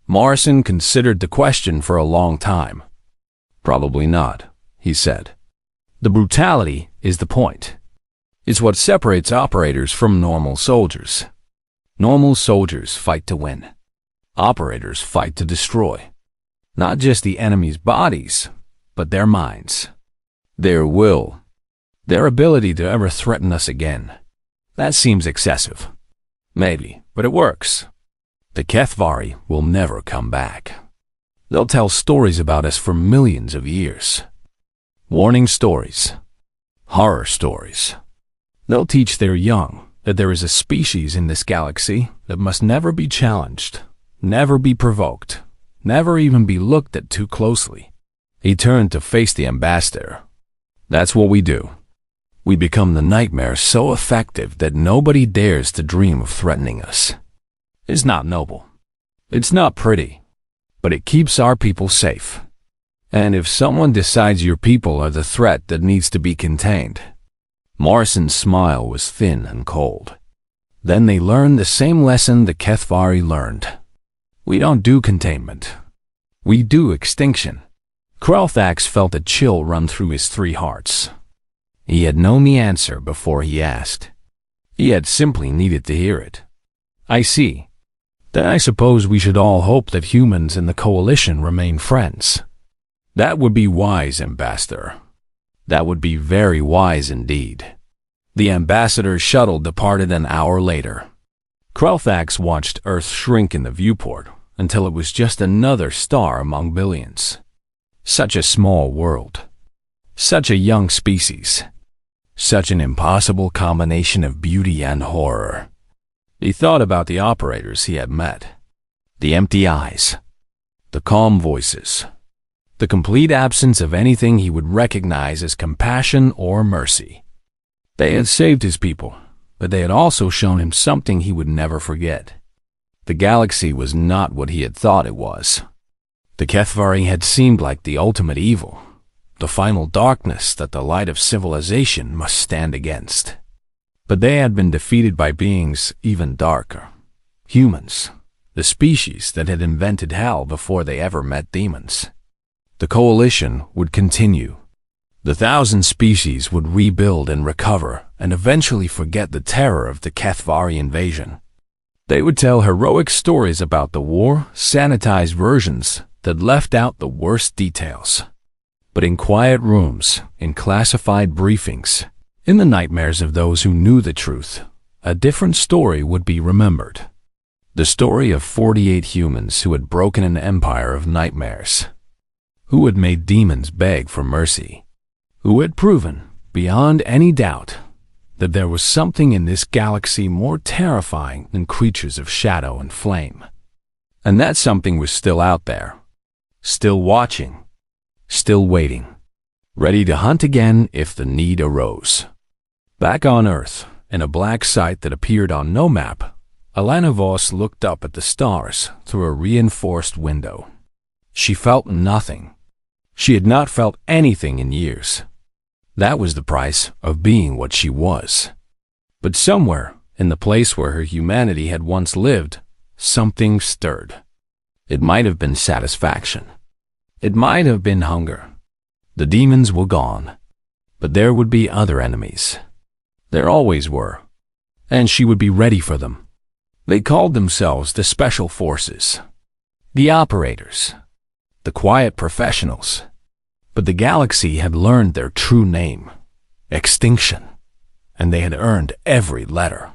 Morrison considered the question for a long time. "Probably not," he said. "The brutality is the point. It's what separates operators from normal soldiers. Normal soldiers fight to win. Operators fight to destroy. Not just the enemy's bodies, but their minds, their will, their ability to ever threaten us again. That seems excessive. Maybe, but it works. The Kethvari will never come back. They'll tell stories about us for millions of years. Warning stories. Horror stories. They'll teach their young that there is a species in this galaxy that must never be challenged, never be provoked, never even be looked at too closely." He turned to face the ambassador. "That's what we do. We become the nightmare so effective that nobody dares to dream of threatening us. It's not noble. It's not pretty. but it keeps our people safe. And if someone decides your people are the threat that needs to be contained. Morrison's smile was thin and cold. Then they learned the same lesson the Kethvari learned. We don't do containment. We do extinction. Krelthax felt a chill run through his 3 hearts. He had known the answer before he asked. He had simply needed to hear it. I see. Then I suppose we should all hope that humans and the Coalition remain friends. That would be wise, Ambassador. That would be very wise indeed. The ambassador's shuttle departed an hour later. Krelthax watched Earth shrink in the viewport until it was just another star among billions. Such a small world. Such a young species. Such an impossible combination of beauty and horror. He thought about the operators he had met. The empty eyes. The calm voices. The complete absence of anything he would recognize as compassion or mercy. They had saved his people, but they had also shown him something he would never forget. The galaxy was not what he had thought it was. The Kethvari had seemed like the ultimate evil, the final darkness that the light of civilization must stand against. But they had been defeated by beings even darker. Humans, the species that had invented hell before they ever met demons. The Coalition would continue. The 1,000 species would rebuild and recover and eventually forget the terror of the Kethvari invasion. They would tell heroic stories about the war, sanitized versions that left out the worst details. But in quiet rooms, in classified briefings, in the nightmares of those who knew the truth, a different story would be remembered. The story of 48 humans who had broken an empire of nightmares, who had made demons beg for mercy, who had proven, beyond any doubt, that there was something in this galaxy more terrifying than creatures of shadow and flame. And that something was still out there, still watching, still waiting, ready to hunt again if the need arose. Back on Earth, in a black site that appeared on no map, Alana Voss looked up at the stars through a reinforced window. She felt nothing. She had not felt anything in years. That was the price of being what she was. But somewhere, in the place where her humanity had once lived, something stirred. It might have been satisfaction. It might have been hunger. The demons were gone. But there would be other enemies. There always were. And she would be ready for them. They called themselves the Special Forces. The Operators. The Quiet Professionals. But the galaxy had learned their true name, extinction, and they had earned every letter.